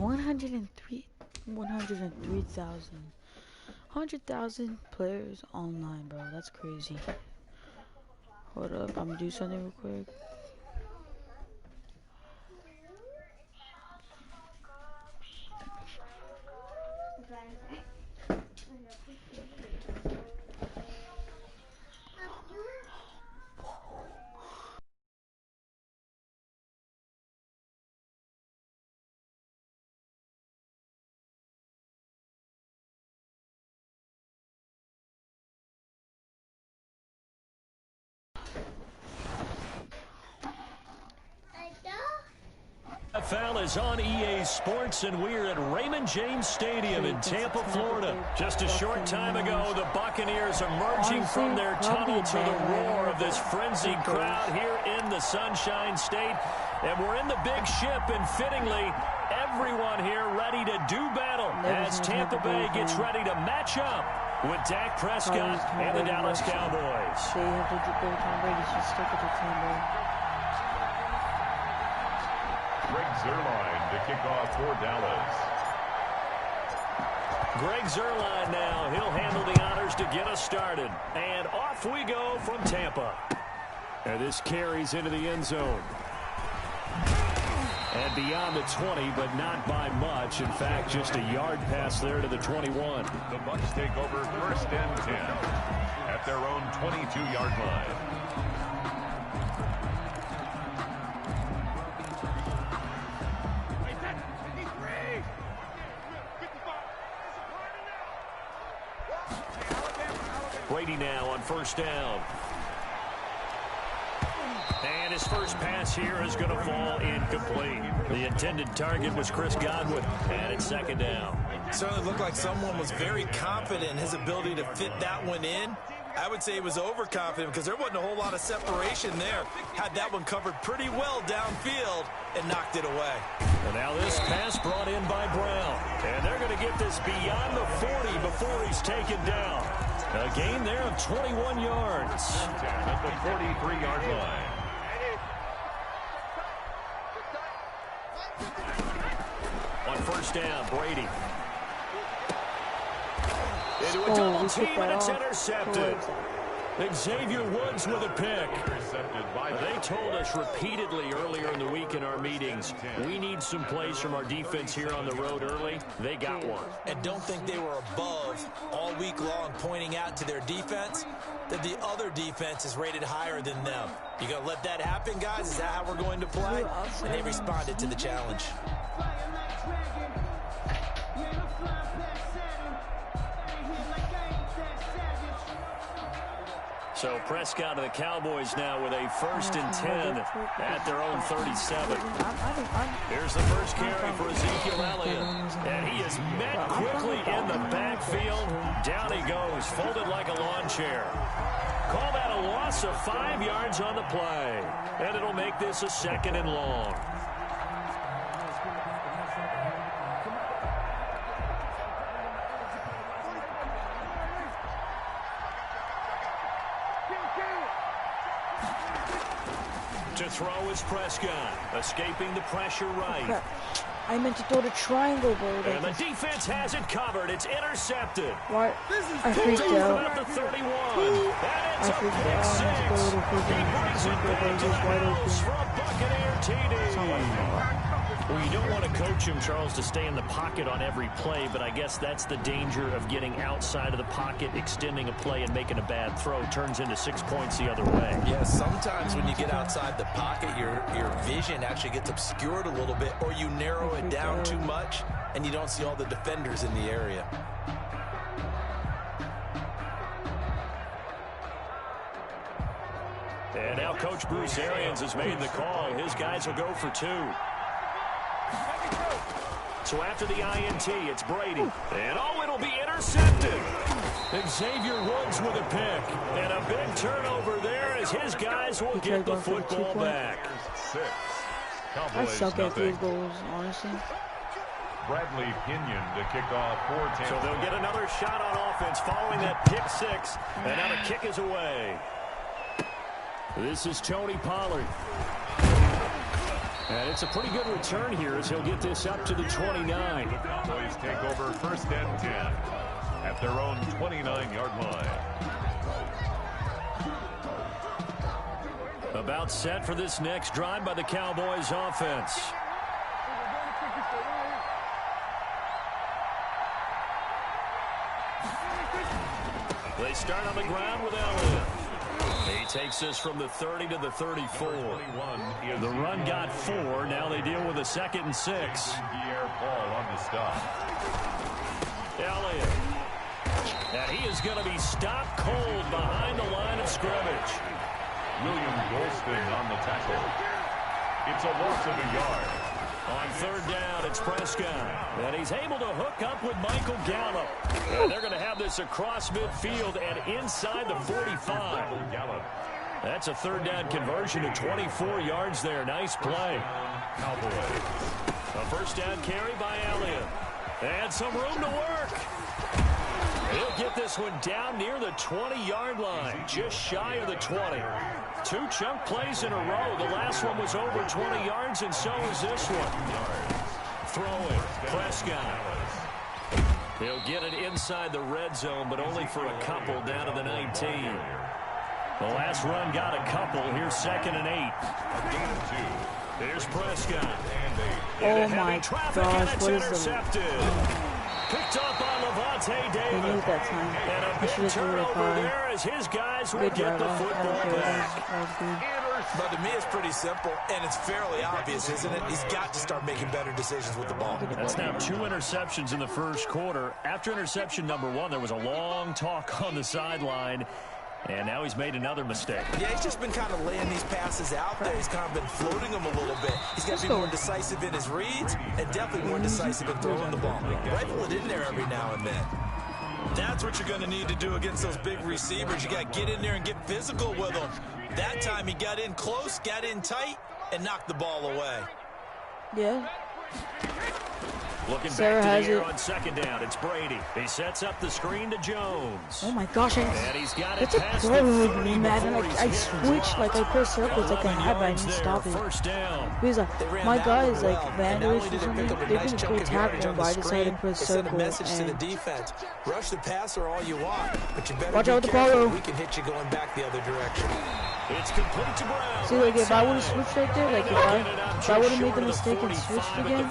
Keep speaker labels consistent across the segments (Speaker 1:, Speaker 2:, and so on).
Speaker 1: 103,000. 100,000 players online, bro. That's crazy. Hold up, I'm gonna do something real quick.
Speaker 2: NFL is on EA Sports, and we're at Raymond James Stadium in Tampa, Florida. Just a short time ago, the Buccaneers emerging from their tunnel to the roar of this frenzied crowd here in the Sunshine State. And we're in the big ship, and fittingly, everyone here ready to do battle as Tampa Bay gets ready to match up with Dak Prescott and the Dallas Cowboys.
Speaker 1: So you have to go Tom Brady, just stick with the Tampa.
Speaker 3: Greg Zuerlein to kick off for Dallas.
Speaker 2: Greg Zuerlein now. He'll handle the honors to get us started. And off we go from Tampa. And this carries into the end zone. And beyond the 20, but not by much. In fact, just a yard pass there to the 21.
Speaker 3: The Bucs take over 1st and 10 at their own 22-yard line.
Speaker 2: Brady now on 1st down. And his first pass here is going to fall incomplete. The intended target was Chris Godwin, and it's 2nd down.
Speaker 4: It certainly looked like someone was very confident in his ability to fit that one in. I would say he was overconfident because there wasn't a whole lot of separation there. Had that one covered pretty well downfield and knocked it away.
Speaker 2: And now this pass brought in by Brown. And they're going to get this beyond the 40 before he's taken down. A gain there of 21 yards.
Speaker 3: At the 43-yard line.
Speaker 2: On 1st down, Brady. Into a double team, and it's intercepted. Xavier Woods with a pick. They told us repeatedly earlier in the week in our meetings, we need some plays from our defense here on the road early. They got one.
Speaker 4: And don't think they were above all week long pointing out to their defense that the other defense is rated higher than them. You going to let that happen, guys? Is that how we're going to play? And they responded to the challenge.
Speaker 2: So Prescott of the Cowboys now with a 1st and 10 at their own 37. Here's the first carry for Ezekiel Elliott. And he is met quickly in the backfield. Down he goes, folded like a lawn chair. Call that a loss of 5 yards on the play. And it'll make this a 2nd and long. To throw is Prescott, escaping the pressure right.
Speaker 1: Crap. I meant to throw the triangle, bro.
Speaker 2: And the defense has it covered. It's intercepted.
Speaker 1: What? I freaked out.
Speaker 2: At the 31. That ends up pick 6. He brings it back to the house for a Buccaneer TD. Well, you don't want to coach him, Charles, to stay in the pocket on every play, but I guess that's the danger of getting outside of the pocket, extending a play, and making a bad throw. Turns into 6 points the other way.
Speaker 4: Yeah, sometimes when you get outside the pocket, your vision actually gets obscured a little bit, or you narrow it down too much, and you don't see all the defenders in the area.
Speaker 2: And now Coach Bruce Arians has made the call. His guys will go for 2. So after the INT, it's Brady. And it'll be intercepted. Xavier Woods with a pick. And a big turnover there as his guys will get the football back.
Speaker 3: 6.
Speaker 1: I suck at field goals, honestly.
Speaker 3: Bradley Pinion to kick off for Tampa.
Speaker 2: So they'll get another shot on offense following that pick 6. And now the kick is away. This is Tony Pollard. And it's a pretty good return here as he'll get this up to the 29.
Speaker 3: The Cowboys take over 1st and 10 at their own 29-yard line.
Speaker 2: About set for this next drive by the Cowboys offense. They start on the ground with Elliott. He takes this from the 30 to the 34. The run got 4. Now they deal with a 2nd and 6.
Speaker 3: Ball on the stop.
Speaker 2: Elliott. And he is going to be stopped cold behind the line of scrimmage.
Speaker 3: William Golston on the tackle. It's a loss of a yard.
Speaker 2: On 3rd down, it's Prescott. And he's able to hook up with Michael Gallup. And they're going to have this across midfield and inside the 45. That's a 3rd down conversion of 24 yards there. Nice play.
Speaker 3: Cowboys.
Speaker 2: A 1st down carry by Elliott. And some room to work. He'll get this one down near the 20-yard line, just shy of the 20. 2 chunk plays in a row. The last one was over 20 yards, and so is this one. Throwing, Prescott. He'll get it inside the red zone, but only for a couple down to the 19. The last run got a couple. Here's 2nd and 8. Here's Prescott.
Speaker 1: Oh my gosh, what is the...
Speaker 2: Picked up on Levante David.
Speaker 1: He knew that time.
Speaker 2: And a big turnover there as his guys will get the football back.
Speaker 4: But to me, it's pretty simple, and it's fairly obvious, isn't it? He's got to start making better decisions with the ball.
Speaker 2: That's now 2 interceptions in the 1st quarter. After interception number 1, there was a long talk on the sideline. And now he's made another mistake.
Speaker 4: Yeah, he's just been kind of laying these passes out there. He's kind of been floating them a little bit. He's got to be more decisive in his reads and definitely more decisive in throwing the ball. Rifle it in there every now and then. That's what you're going to need to do against those big receivers. You got to get in there and get physical with them. That time he got in close, got in tight, and knocked the ball away.
Speaker 1: Yeah.
Speaker 2: Looking
Speaker 1: Sarah
Speaker 2: back to the
Speaker 1: has
Speaker 2: air on 2nd down. It's Brady. He sets up the screen to Jones.
Speaker 1: Oh my gosh,
Speaker 2: and he's got it
Speaker 1: that's a
Speaker 2: past
Speaker 1: problem
Speaker 2: the
Speaker 1: with
Speaker 2: 30
Speaker 1: me, Madden.
Speaker 2: before
Speaker 1: Like,
Speaker 2: he's
Speaker 1: I
Speaker 2: hit
Speaker 1: switched, like I press circles like I have, I didn't stop it.
Speaker 2: 1st down.
Speaker 1: Because my guys, like Vandals or something, they're going to go tackle him, but I decided to press circle.
Speaker 4: Send a message to the defense. Rush the passer all you want, but you better
Speaker 1: watch out with the
Speaker 4: careful.
Speaker 1: follow.
Speaker 4: We can hit you going back the other direction.
Speaker 2: It's complete to Brown.
Speaker 1: See, like if I would have switched right there, like if I would have made the mistake and switched again,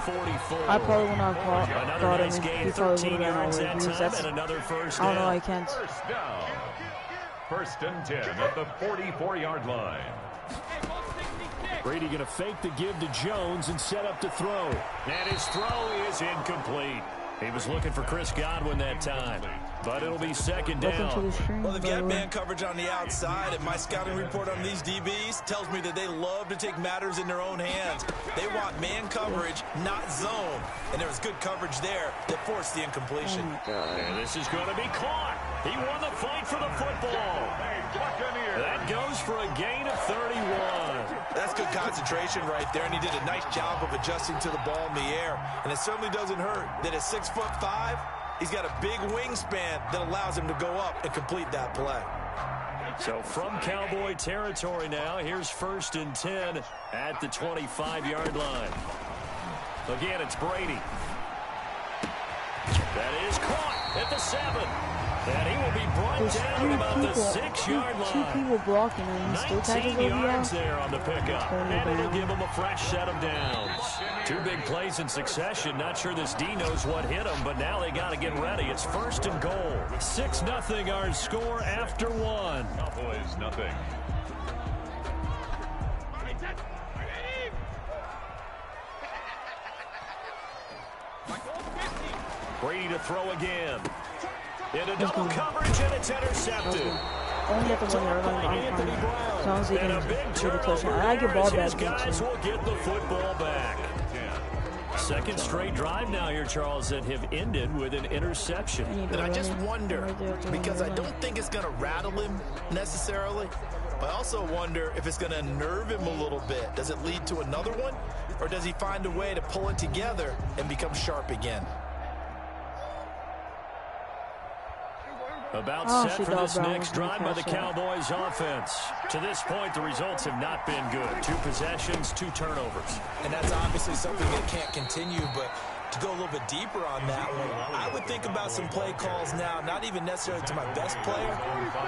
Speaker 1: I probably would not have caught him, and he probably would have ran all the way. Because that's, I don't know, I can't.
Speaker 3: 1st down. 1st and 10 at the 44-yard line.
Speaker 2: Brady going to fake the give to Jones and set up to throw. And his throw is incomplete. He was looking for Chris Godwin that time. But it'll be 2nd down.
Speaker 4: Well, they've got man coverage on the outside, and my scouting report on these DBs tells me that they love to take matters in their own hands. They want man coverage, not zone. And there was good coverage there that forced the incompletion.
Speaker 2: And this is going to be caught. He won the fight for the football. That goes for a gain of 31.
Speaker 4: That's good concentration right there, and he did a nice job of adjusting to the ball in the air. And it certainly doesn't hurt that at 6'5", he's got a big wingspan that allows him to go up and complete that play.
Speaker 2: So from Cowboy territory now, here's 1st and 10 at the 25-yard line. Again, it's Brady. That is caught at the 7. And he will be brought down at about the 6-yard line.
Speaker 1: 2 people blocking him. He still tackles
Speaker 2: 19
Speaker 1: over
Speaker 2: yards there on the pickup. And it'll give him a fresh set of downs. 2 big plays in succession. Not sure this D knows what hit him, but now they got to get ready. It's 1st and goal. 6-0 our score after 1.
Speaker 3: Cowboys nothing.
Speaker 2: Brady to throw again. Into double coverage, and it's intercepted.
Speaker 1: Only at the 1-yard line, I'm fine. As long as they can do the touchdown. I get ball back.
Speaker 2: Guys will get the football back. 2nd straight drive now here, Charles, that have ended with an interception.
Speaker 4: And I just wonder, because I don't think it's going to rattle him necessarily, but I also wonder if it's going to nerve him a little bit. Does it lead to another one, or does he find a way to pull it together and become sharp again?
Speaker 2: About set for this next drive by the Cowboys offense. To this point, the results have not been good. 2 possessions, 2 turnovers.
Speaker 4: And that's obviously something that can't continue, but to go a little bit deeper on that one, I would think about some play calls now, not even necessarily to my best player,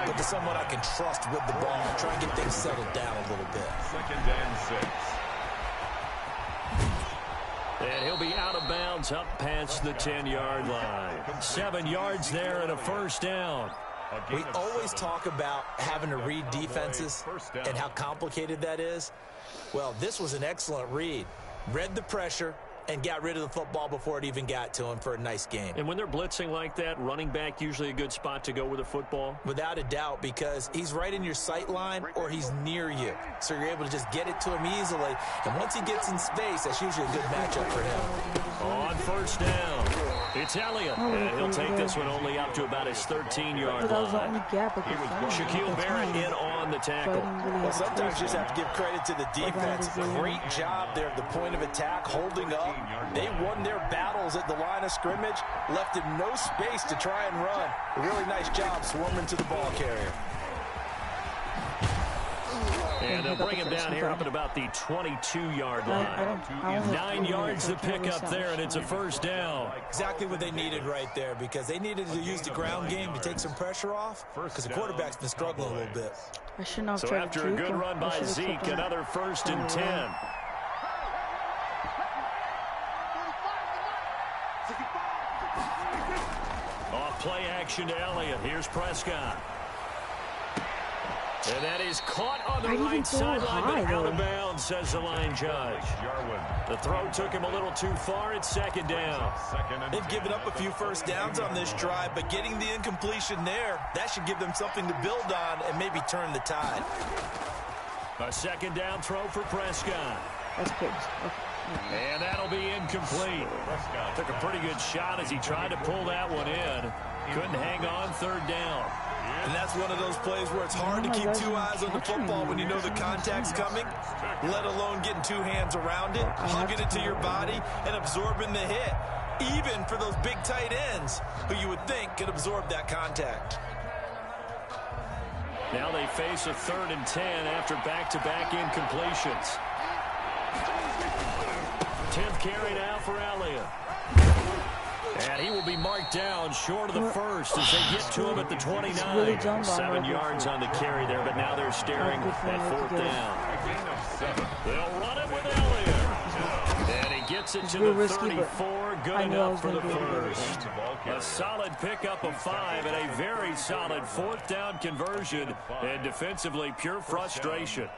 Speaker 4: but to someone I can trust with the ball. Try and get things settled down a little bit.
Speaker 3: 2nd and 6.
Speaker 2: And he'll be out of bounds up past the 10-yard line. 7 yards there and a first down.
Speaker 4: We always talk about having to read defenses and how complicated that is. Well, this was an excellent read. Read the pressure and got rid of the football before it even got to him for a nice game.
Speaker 2: And when they're blitzing like that, running back usually a good spot to go with the football?
Speaker 4: Without a doubt, because he's right in your sight line or he's near you. So you're able to just get it to him easily. And once he gets in space, that's usually a good matchup for him.
Speaker 2: On first down, it's Elliott. And he'll take this one only up to about his 13-yard line. Shaquille Barrett in on the tackle.
Speaker 4: Well, sometimes you just have to give credit to the defense. Great job there at the point of attack, holding up. They won their battles at the line of scrimmage, left him no space to try and run. A really nice job swarming to the ball carrier.
Speaker 2: And they'll bring him down here up at about the 22-yard line. 9 yards to pick up there, and it's a first down.
Speaker 4: Exactly what they needed right there, because they needed to use the ground game to take some pressure off, because the quarterback's been struggling a little bit.
Speaker 2: So after a good run by Zeke, another 1st and 10. Off play action to Elliott. Here's Prescott. And that is caught on the right sideline, but out of bounds, says the line judge. The throw took him a little too far. It's 2nd down.
Speaker 4: They've given up a few first downs on this drive, but getting the incompletion there, that should give them something to build on and maybe turn the tide.
Speaker 2: A 2nd down throw for Prescott.
Speaker 1: That's good.
Speaker 2: And that'll be incomplete. Took a pretty good shot as he tried to pull that one in. Couldn't hang on 3rd down.
Speaker 4: And that's one of those plays where it's hard to keep 2 eyes on the football when you know the contact's coming, let alone getting 2 hands around it, hugging it to your body, and absorbing the hit, even for those big tight ends who you would think could absorb that contact.
Speaker 2: Now they face a 3rd and 10 after back-to-back incompletions. 10th carry now for Elliott. And he will be marked down short of the first as they get to him at the 29. 7 yards on the carry there, but now they're staring at 4th down. They'll run it with Elliott. And he gets it to the 34. Good enough for the first. A solid pickup of 5 and a very solid 4th down conversion. And defensively, pure frustration.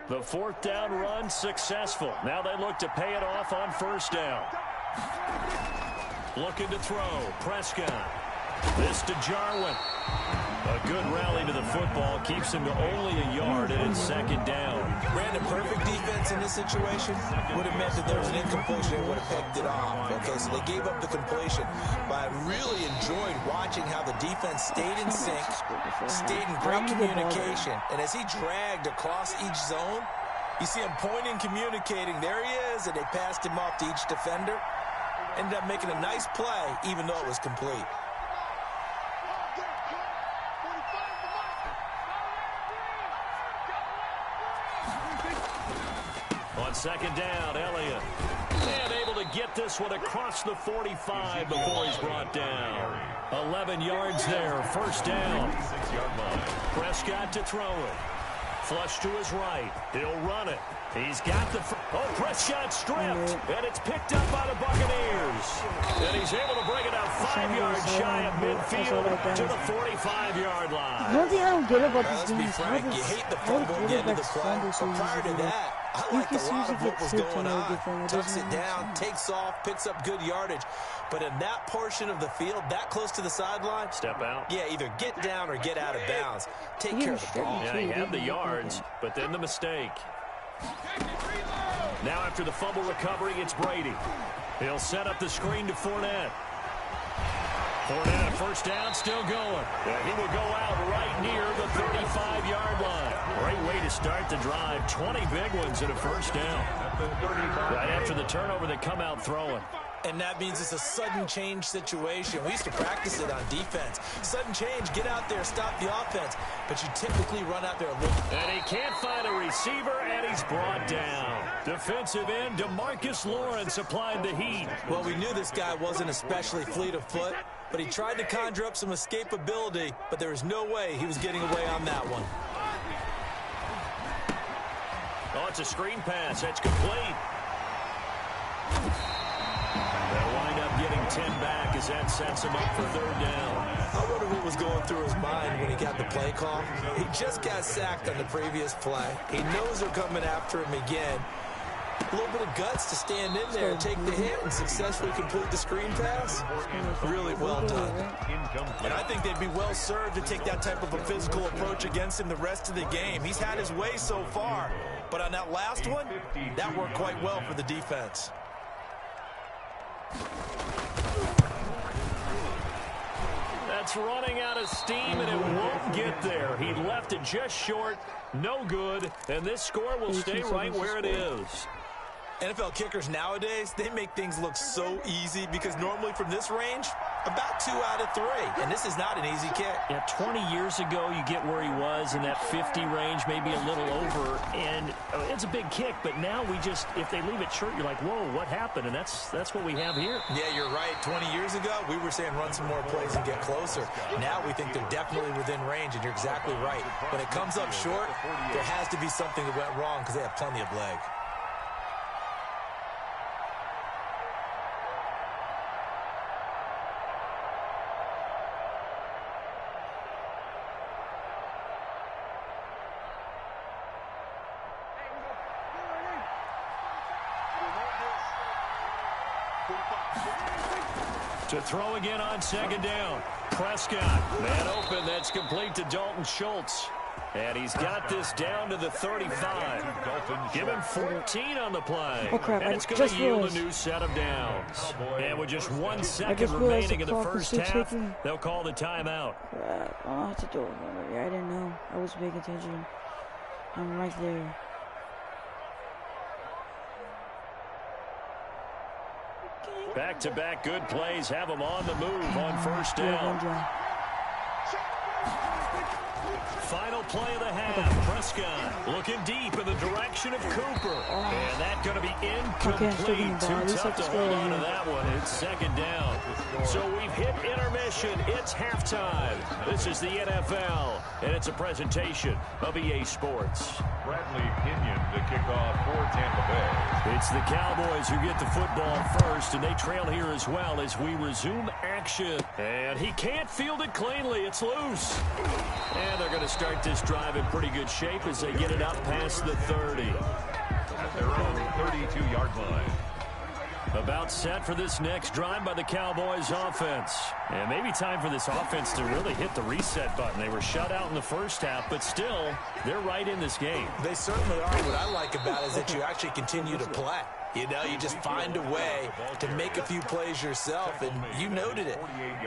Speaker 2: The 4th down run successful. Now they look to pay it off on 1st down. Looking to throw. Prescott. This to Jarwin. A good rally to the football keeps him to only a yard, and it's 2nd down.
Speaker 4: Brandon, perfect defense in this situation would have meant that there was an incompletion that would have picked it off. Okay, so they gave up the completion. But I really enjoyed watching how the defense stayed in sync, stayed in great communication. And as he dragged across each zone, you see him pointing, communicating. There he is, and they passed him off to each defender. Ended up making a nice play, even though it was complete.
Speaker 2: On 2nd down, Elliott. And able to get this one across the 45 before he's brought down. 11 yards there, 1st down. Prescott to throw it. Flush to his right. He'll run it. He's got the... Prescott stripped. And it's picked up by the Buccaneers. And he's able to bring it out 5 yards shy of midfield to the 45-yard line.
Speaker 1: One thing I don't get about this game is
Speaker 4: how you hate the fumble getting to the play. But prior to that, I liked a lot of what was going on. Tucks it down, takes off, picks up good yardage. But in that portion of the field, that close to the sideline,
Speaker 2: step out.
Speaker 4: Yeah, either get down or get out of bounds. Take care of the ball.
Speaker 2: Yeah, he had the yards, but then the mistake. Now after the fumble recovery, it's Brady. He'll set up the screen to Fournette. Fournette, first down, still going. He will go out right near the 35-yard line. Great way to start the drive. 20 big ones and a first down. Right after the turnover, they come out throwing.
Speaker 4: And that means it's a sudden change situation. We used to practice it on defense. Sudden change, get out there, stop the offense. But you typically run out there a little.
Speaker 2: And he can't find a receiver, and he's brought down. Defensive end DeMarcus Lawrence applied the heat.
Speaker 4: Well, we knew this guy wasn't especially fleet of foot, but he tried to conjure up some escapability, but there was no way he was getting away on that one.
Speaker 2: Oh, it's a screen pass. That's complete. They'll wind up getting 10 back as that sets him up for third down.
Speaker 4: I wonder what was going through his mind when he got the play call. He just got sacked on the previous play. He knows they're coming after him again. A little bit of guts to stand in there and take the hit and successfully complete the screen pass. Really well done. And I think they'd be well served to take that type of a physical approach against him the rest of the game. He's had his way so far. But on that last one, that worked quite well for the defense.
Speaker 2: That's running out of steam, and it won't get there. He left it just short, no good, and this score will stay right where it is.
Speaker 4: NFL kickers nowadays, they make things look so easy because normally from this range, about 2 out of 3. And this is not an easy kick.
Speaker 2: Yeah, 20 years ago, you get where he was in that 50 range, maybe a little over, and it's a big kick. But now we just, if they leave it short, you're like, whoa, what happened? And that's what we have here.
Speaker 4: Yeah, you're right. 20 years ago, we were saying run some more plays and get closer. Now we think they're definitely within range, and you're exactly right. When it comes up short, there has to be something that went wrong because they have plenty of leg.
Speaker 2: To throw again on second down. Prescott, man open, that's complete to Dalton Schultz. And he's got this down to the 35. Give him 14 on the play.
Speaker 1: Oh, crap.
Speaker 2: And it's going to yield a new set of downs. And with just 1 second remaining in the first half, they'll call the timeout.
Speaker 1: Crap. I'll have to do it. I didn't know. I was paying attention. I'm right there.
Speaker 2: Back-to-back good plays have them on the move on first down. Final play of the half. Prescott looking deep in the direction of Cooper. And that's going to be incomplete. Too tough to hold on to that one. It's second down. So we've hit intermission. It's halftime. This is the NFL, and it's a presentation of EA Sports.
Speaker 3: Bradley Pinion to kick off for Tampa Bay.
Speaker 2: It's the Cowboys who get the football first, and they trail here as well as we resume action. And he can't field it cleanly. It's loose. And they're going to start this drive in pretty good shape as they get it up past the 30.
Speaker 3: At their own 32-yard line.
Speaker 2: About set for this next drive by the Cowboys offense. And maybe time for this offense to really hit the reset button. They were shut out in the first half, but still, they're right in this game.
Speaker 4: They certainly are. What I like about it is that you actually continue to play. You know, you just find a way to make a few plays yourself, and you noted it.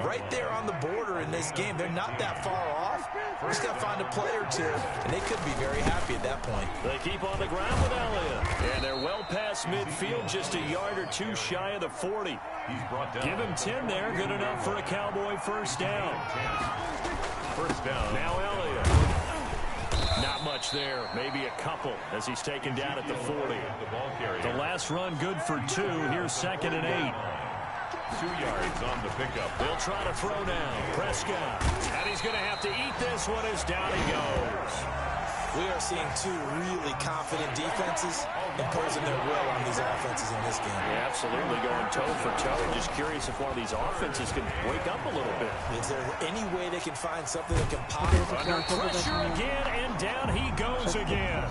Speaker 4: Right there on the border in this game, they're not that far off. Just got to find a play or two, and they could be very happy at that point.
Speaker 2: They keep on the ground with Elliott, and they're well past midfield, just a yard or two shy of the 40. Give him 10 there, good enough for a Cowboy first down.
Speaker 3: First down.
Speaker 2: Now Elliott. Not much there, maybe a couple as he's taken down at the 40. The last run good for 2. Here's second and 8.
Speaker 3: 2 yards on the pickup.
Speaker 2: They'll try to throw now. Prescott. And he's going to have to eat this one as down he goes.
Speaker 4: We are seeing two really confident defenses imposing their will on these offenses in this game.
Speaker 2: Yeah, absolutely, going toe for toe. Just curious if one of these offenses can wake up a little bit.
Speaker 4: Is there any way they can find something that can pop?
Speaker 2: Under pressure again, and down he goes again.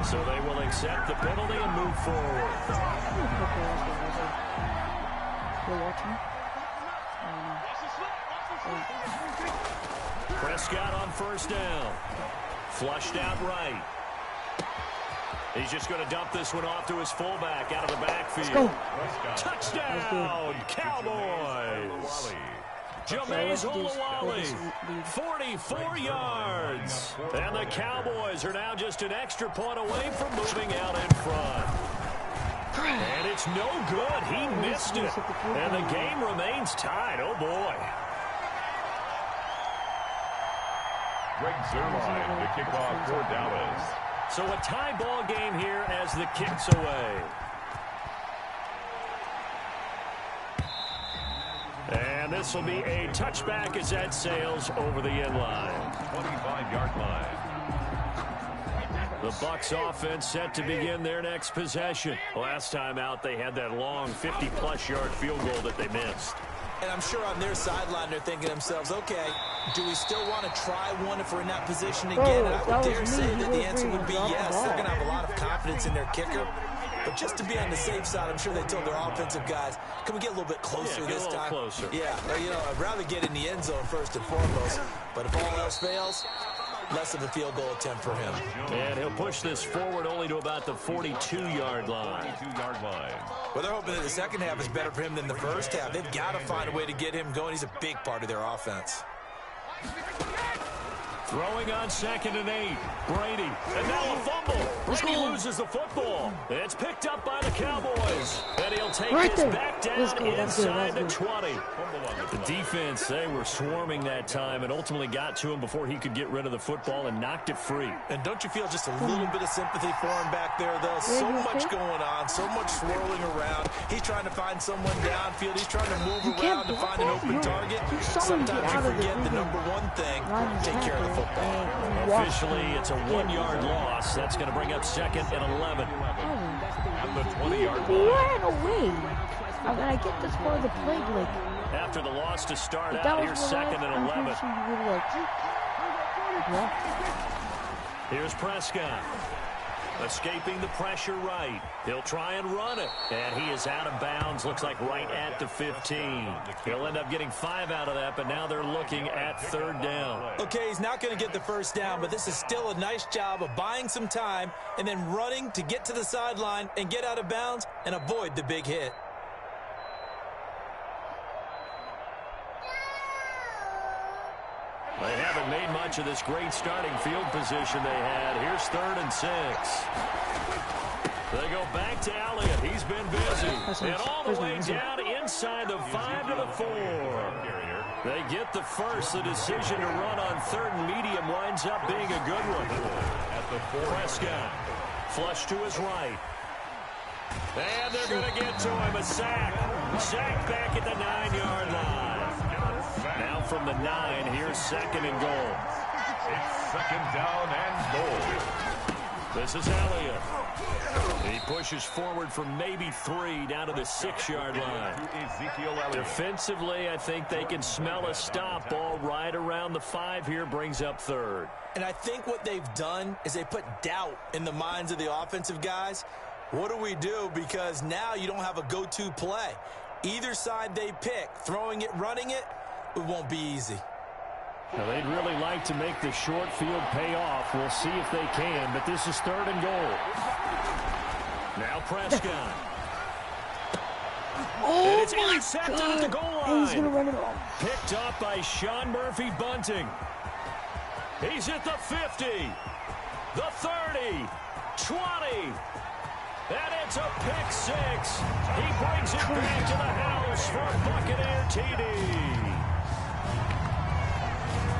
Speaker 2: So they will accept the penalty and move forward. Prescott on first down. Flushed out right. He's just going to dump this one off to his fullback out of the backfield.
Speaker 1: Let's go.
Speaker 2: Touchdown, Cowboys. Jameis Olawale, 44 yards. And the Cowboys are now just an extra point away from moving out in front. And it's no good. He missed it. And the game remains tied. Oh, boy.
Speaker 3: Greg Zuerlein, the kickoff for Dallas.
Speaker 2: So a tie ball game here as the kick's away. And this will be a touchback as that sails over the end line.
Speaker 3: 25-yard line.
Speaker 2: The Bucs offense set to begin their next possession. Last time out, they had that long 50-plus yard field goal that they missed.
Speaker 4: And I'm sure on their sideline, they're thinking to themselves, okay, do we still want to try one if we're in that position again? And I would dare say that the answer would be yes. They're going to have a lot of confidence in their kicker. But just to be on the safe side, I'm sure they told their offensive guys, can we get a little bit closer this time?
Speaker 2: Closer.
Speaker 4: Yeah, you know, I'd rather get in the end zone first and foremost. But if all else fails, less of a field goal attempt for him.
Speaker 2: And he'll push this forward only to about the 42-yard line.
Speaker 3: 42-yard line.
Speaker 4: Well, they're hoping that the second half is better for him than the first half. They've got to find a way to get him going. He's a big part of their offense.
Speaker 2: Throwing on 2nd and 8. Brady. And now a fumble. Brady loses the football. It's picked up by the Cowboys. And he'll take this back down inside the 20. The defense, they were swarming that time and ultimately got to him before he could get rid of the football and knocked it free.
Speaker 4: And don't you feel just a little bit of sympathy for him back there, though? So much going on, so much swirling around. He's trying to find someone downfield. He's trying to move around to find an open target. Sometimes you forget the number one thing, take care of the football.
Speaker 2: Officially, it's a 1-yard loss. That's going to bring up 2nd and 11.
Speaker 3: At the 20-yard
Speaker 1: He
Speaker 3: line.
Speaker 1: ran away. I mean, I get this part of the play, like,
Speaker 2: After the loss to start
Speaker 1: that
Speaker 2: out,
Speaker 1: was
Speaker 2: here's
Speaker 1: the
Speaker 2: 2nd and 11.
Speaker 1: Yeah.
Speaker 2: Here's Prescott. Escaping the pressure right. He'll try and run it. And he is out of bounds. Looks like right at the 15. He'll end up getting 5 out of that, but now they're looking at 3rd down.
Speaker 4: Okay, he's not going to get the first down, but this is still a nice job of buying some time and then running to get to the sideline and get out of bounds and avoid the big hit.
Speaker 2: They haven't made much of this great starting field position they had. Here's 3rd and 6. They go back to Elliott. He's been busy. And all the way down inside the 5 to the 4. They get the first. The decision to run on 3rd and medium winds up being a good one.
Speaker 3: At the 4.
Speaker 2: Prescott. Flush to his right. And they're going to get to him. A sack. Sack back at the 9-yard line. Now from the 9, here's 2nd and goal.
Speaker 3: It's 2nd down and goal.
Speaker 2: This is Elliott. He pushes forward from maybe 3 down to the 6-yard line. Defensively, I think they can smell a stop ball right around the 5 here, brings up 3rd.
Speaker 4: And I think what they've done is they put doubt in the minds of the offensive guys. What do we do? Because now you don't have a go-to play. Either side they pick, throwing it, running it, it won't be easy.
Speaker 2: Now, they'd really like to make the short field pay off. We'll see if they can, but this is 3rd and goal. Now Prescott.
Speaker 1: Oh,
Speaker 2: it's intercepted at the goal line.
Speaker 1: And he's going to run it off.
Speaker 2: Picked up by Sean Murphy Bunting. He's at the 50, the 30, 20. And it's a pick 6. He brings it back to the house for Buccaneer TD.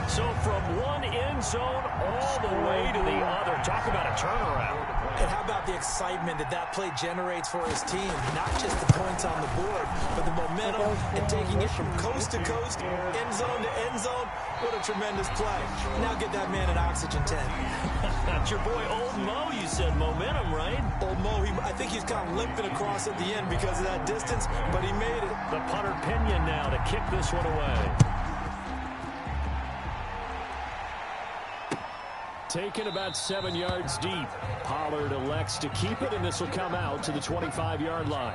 Speaker 2: So from one end zone all the way to the other. Talk about a turnaround.
Speaker 4: And how about the excitement that play generates for his team? Not just the points on the board, but the momentum and taking it from coast to coast, end zone to end zone. What a tremendous play. Now get that man an oxygen tank.
Speaker 2: That's your boy Old Mo, you said. Momentum, right?
Speaker 4: Old Mo, I think he's kind of limping across at the end because of that distance, but he made it.
Speaker 2: The punter Pinion now to kick this one away. Taken about 7 yards deep. Pollard elects to keep it, and this will come out to the 25-yard line.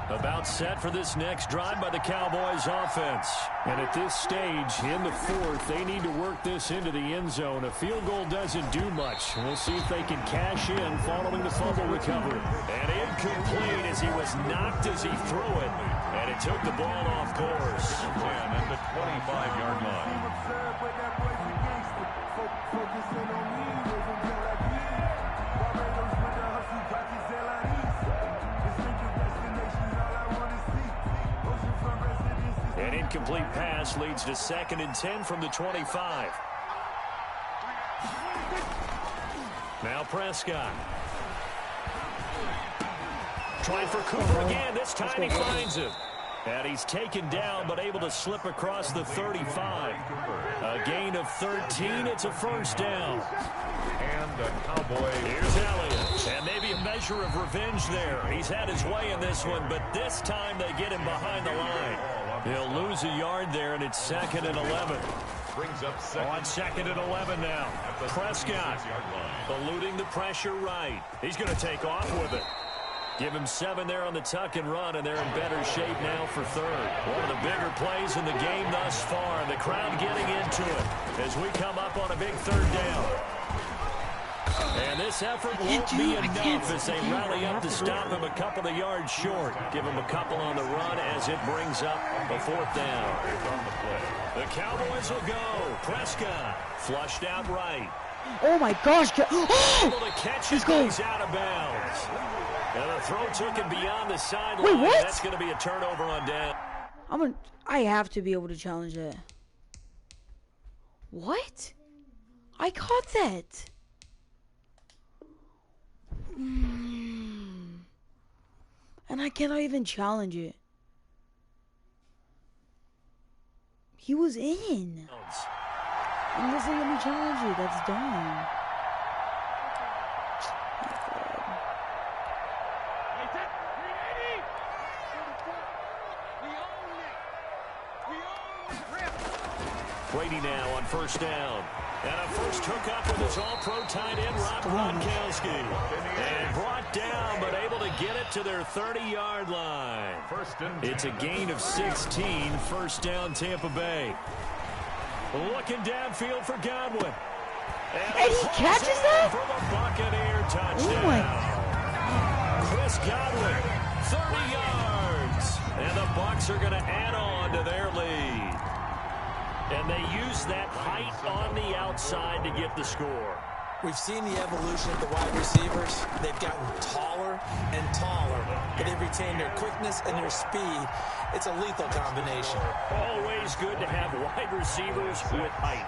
Speaker 2: A About set for this next drive by the Cowboys offense. And at this stage, in the fourth, they need to work this into the end zone. A field goal doesn't do much. We'll see if they can cash in following the fumble recovery. And incomplete as he was knocked as he threw it. And it took the ball off course.
Speaker 3: 10 at the 25-yard line.
Speaker 2: An incomplete pass leads to 2nd and 10 from the 25. Now Prescott. Trying for Cooper again. This time he finds him. And he's taken down but able to slip across the 35. A gain of 13. It's a first down.
Speaker 3: And the Cowboys.
Speaker 2: Here's Elliott. And maybe a measure of revenge there. He's had his way in this one, but this time they get him behind the line. He'll lose a yard there, and it's 2nd and 11.
Speaker 3: Brings up
Speaker 2: on 2nd and 11 now. Prescott eluding the pressure right. He's going to take off with it. Give him 7 there on the tuck and run, and they're in better shape now for 3rd. One of the bigger plays in the game thus far. The crowd getting into it as we come up on a big 3rd down. And this effort won't be enough as they rally up to stop him a couple of yards short. Give him a couple on the run as it brings up a 4th down. The Cowboys will go. Prescott flushed out right.
Speaker 1: Oh my gosh!
Speaker 2: Able to catch it, he's out of bounds. And the throw took him beyond the sideline.
Speaker 1: Wait, what?
Speaker 2: That's going to be a turnover on down.
Speaker 1: I have to be able to challenge that. What? I caught that. And I cannot even challenge it. He was in. And doesn't let me challenge it. That's dumb.
Speaker 2: Brady now on 1st down. And a first hookup with his all-pro tight end, Rob Gronkowski. And brought down, but able to get it to their 30-yard line. It's a gain of 16, 1st down Tampa Bay. Looking downfield for Godwin.
Speaker 1: And he catches that?
Speaker 2: For the Buccaneer touchdown.
Speaker 1: Oh my.
Speaker 2: Chris Godwin, 30 yards. And the Bucs are going to add on to their lead. And they use that height on the outside to get the score.
Speaker 4: We've seen the evolution of the wide receivers. They've gotten taller and taller, but they've retained their quickness and their speed. It's a lethal combination.
Speaker 2: Always good to have wide receivers with height.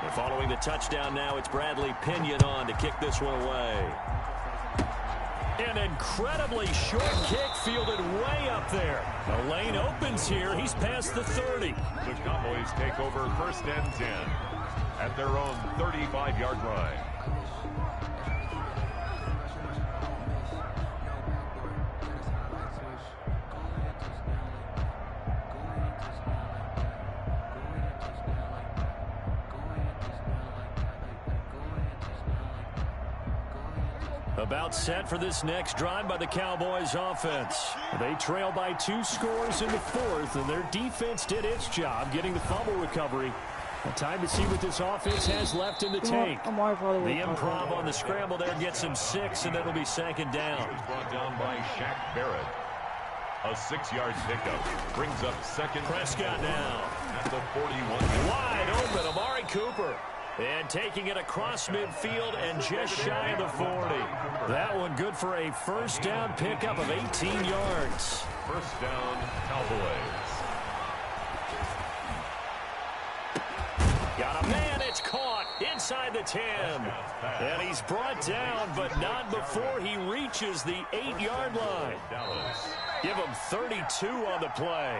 Speaker 2: And following the touchdown now, it's Bradley Pinion on to kick this one away. An incredibly short kick fielded way up there. The lane opens here. He's past the 30.
Speaker 3: The Cowboys take over 1st and 10 at their own 35-yard line.
Speaker 2: About set for this next drive by the Cowboys offense. They trail by 2 scores in the 4th, and their defense did its job getting the fumble recovery. Time to see what this offense has left in the tank. The improv on the scramble there gets him 6, and that'll be 2nd down.
Speaker 3: It's brought down by Shaq Barrett. A 6-yard pickup brings up 2nd.
Speaker 2: Prescott now
Speaker 3: at the 41.
Speaker 2: Wide open, Amari Cooper. And taking it across midfield and just shy of the 40. That one good for a 1st down pickup of 18 yards.
Speaker 3: 1st down, Cowboys.
Speaker 2: Got a man, it's caught inside the 10. And he's brought down, but not before he reaches the 8-yard line. Give him 32 on the play.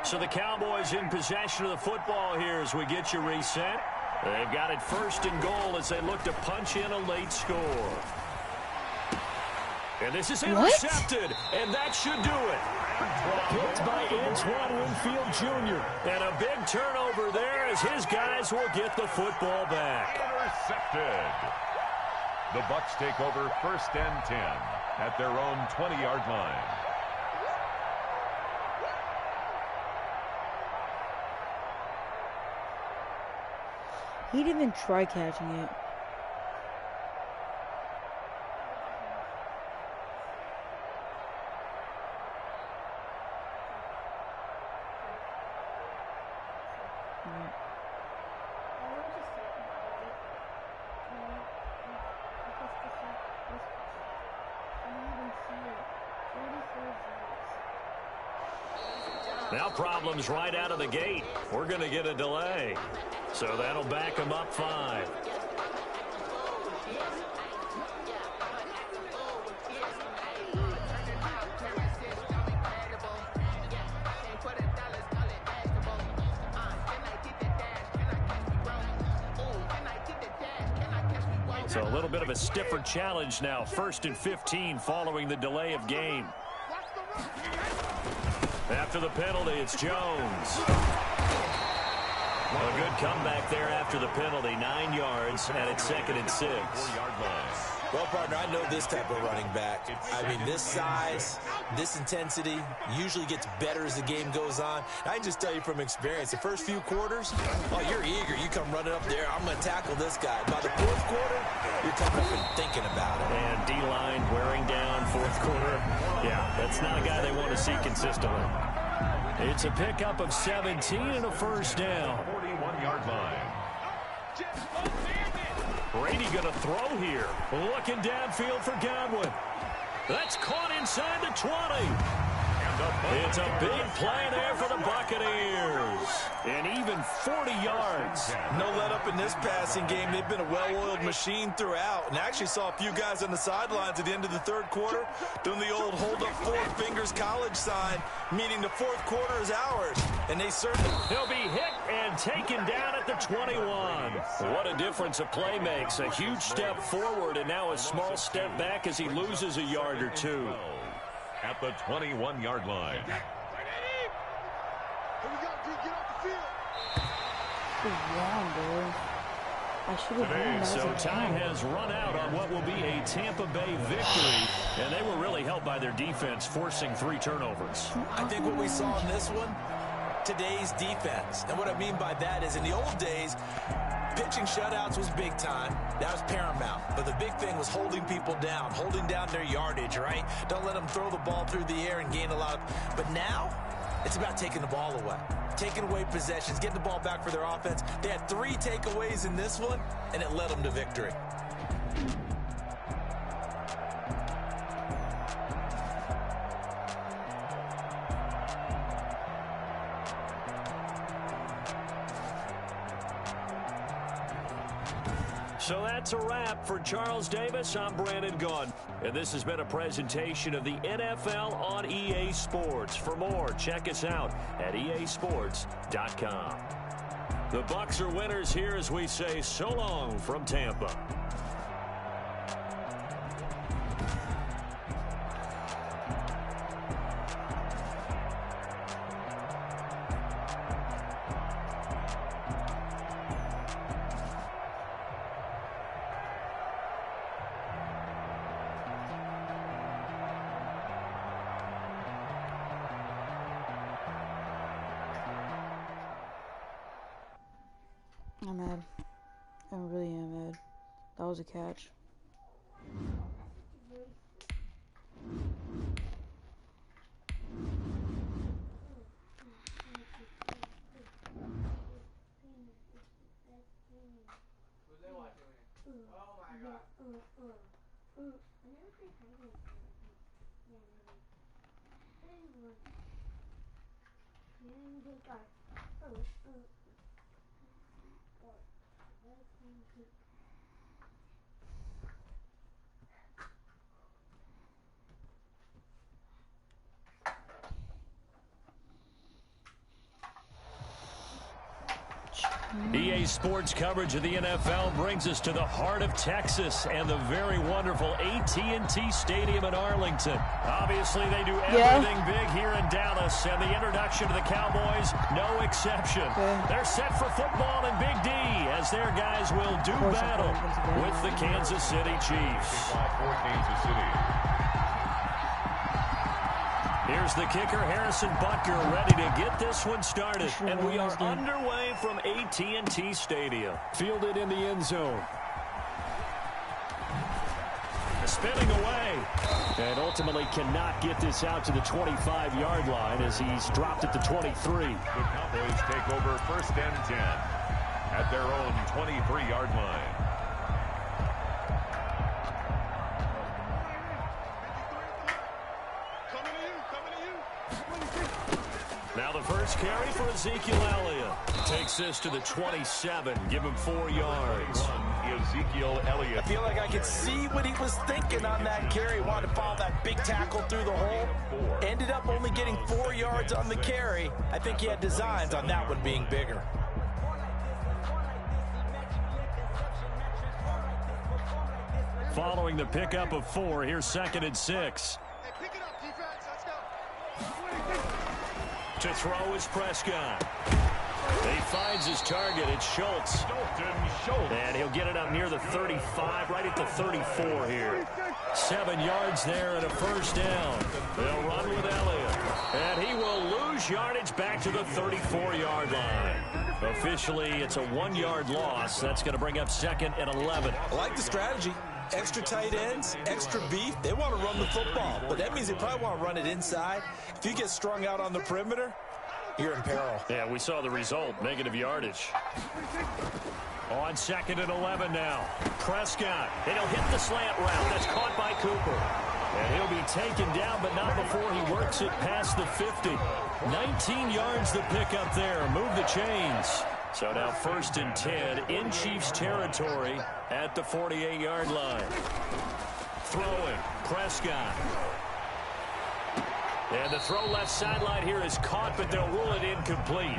Speaker 2: So the Cowboys in possession of the football here as we get you reset. They've got it 1st and goal as they look to punch in a late score. And this is intercepted, and that should do it. Picked by Antoine Winfield Jr. And a big turnover there as his guys will get the football back.
Speaker 3: Intercepted. The Bucs take over 1st and 10 at their own 20-yard line.
Speaker 1: He didn't even try catching it.
Speaker 2: Now problems right out of the gate. We're going to get a delay. So that'll back them up 5. So a little bit of a stiffer challenge now. 1st and 15 following the delay of game. After the penalty, it's Jones. A good comeback there after the penalty. 9 yards, and it's 2nd and 6.
Speaker 4: Well, partner, I know this type of running back. I mean, this size, this intensity usually gets better as the game goes on. I can just tell you from experience, the first few quarters, oh, you're eager. You come running up there, I'm going to tackle this guy. By the 4th quarter, you're coming up and thinking about it.
Speaker 2: And D-line wearing down 4th quarter. Yeah, that's not a guy they want to see consistently. It's a pickup of 17 and a 1st down.
Speaker 3: 41-yard line.
Speaker 2: Brady going to throw here. Looking downfield for Godwin. That's caught inside the 20. It's a big play there for the Buccaneers. And even 40 yards.
Speaker 4: No let up in this passing game. They've been a well-oiled machine throughout. And I actually saw a few guys on the sidelines at the end of the 3rd quarter doing the old hold up 4 fingers college sign, meaning the 4th quarter is ours. And they certainly...
Speaker 2: He'll be hit and taken down at the 21. What a difference a play makes. A huge step forward and now a small step back as he loses a yard or 2.
Speaker 3: At the 21-yard line.
Speaker 2: So time has run out on what will be a Tampa Bay victory, and they were really helped by their defense, forcing 3 turnovers.
Speaker 4: I think what we saw in this one, today's defense. And what I mean by that is in the old days, pitching shutouts was big time. That was paramount. But the big thing was holding people down, holding down their yardage, right? Don't let them throw the ball through the air and gain a lot. But now, it's about taking the ball away. Taking away possessions, getting the ball back for their offense. They had 3 takeaways in this one, and it led them to victory.
Speaker 2: So that's a wrap for Charles Davis. I'm Brandon Gaudin, and this has been a presentation of the NFL on EA Sports. For more, check us out at easports.com. The Bucs are winners here as we say so long from Tampa.
Speaker 1: I'm mad. I really am mad. That was a catch.
Speaker 2: EA EA Sports coverage of the NFL brings us to the heart of Texas and the very wonderful AT&T Stadium in Arlington. Obviously, they do everything big here in Dallas, and the introduction to the Cowboys, no exception. They're set for football in Big D as their guys will do battle with the Kansas City Chiefs. Here's the kicker, Harrison Butker, ready to get this one started. And we are underway from AT&T Stadium. Fielded in the end zone. Spinning away. And ultimately cannot get this out to the 25-yard line as he's dropped at the 23.
Speaker 3: The Cowboys take over 1st and 10 at their own 23-yard line.
Speaker 2: Now the first carry for Ezekiel Elliott. Takes this to the 27. Give him 4 yards.
Speaker 3: Ezekiel Elliott.
Speaker 4: I feel like I could see what he was thinking on that carry. Wanted to follow that big tackle through the hole. Ended up only getting 4 yards on the carry. I think he had designs on that one being bigger.
Speaker 2: Following the pickup of 4, here's 2nd and 6. To throw is Prescott. He finds his target. It's Schultz. And he'll get it up near the 35, right at the 34 here. 7 yards there and a first down. They'll run with Elliott. And he will lose yardage back to the 34-yard line. Officially, it's a 1-yard loss. That's going to bring up 2nd and 11.
Speaker 4: I like the strategy. Extra tight ends, extra beef. They want to run the football, but that means they probably want to run it inside. If you get strung out on the perimeter, you're in peril.
Speaker 2: Yeah, we saw the result, negative yardage. On 2nd and 11 now. Prescott, and he'll hit the slant route. That's caught by Cooper. And he'll be taken down, but not before he works it past the 50. 19 yards the pickup there. Move the chains. So now 1st and 10 in Chiefs territory at the 48-yard line. Throwing, Prescott. And the throw left sideline here is caught, but they'll rule it incomplete.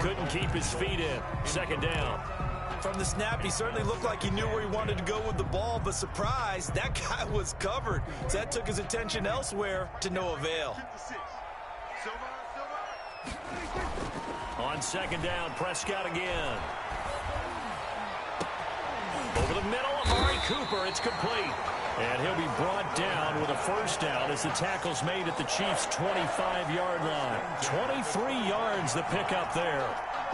Speaker 2: Couldn't keep his feet in. 2nd down.
Speaker 4: From the snap, he certainly looked like he knew where he wanted to go with the ball, but surprise, that guy was covered. So that took his attention elsewhere to no avail.
Speaker 2: On 2nd down, Prescott again. Over the middle, Amari Cooper. It's complete. And he'll be brought down with a first down as the tackle's made at the Chiefs' 25-yard line. 23 yards the pickup there.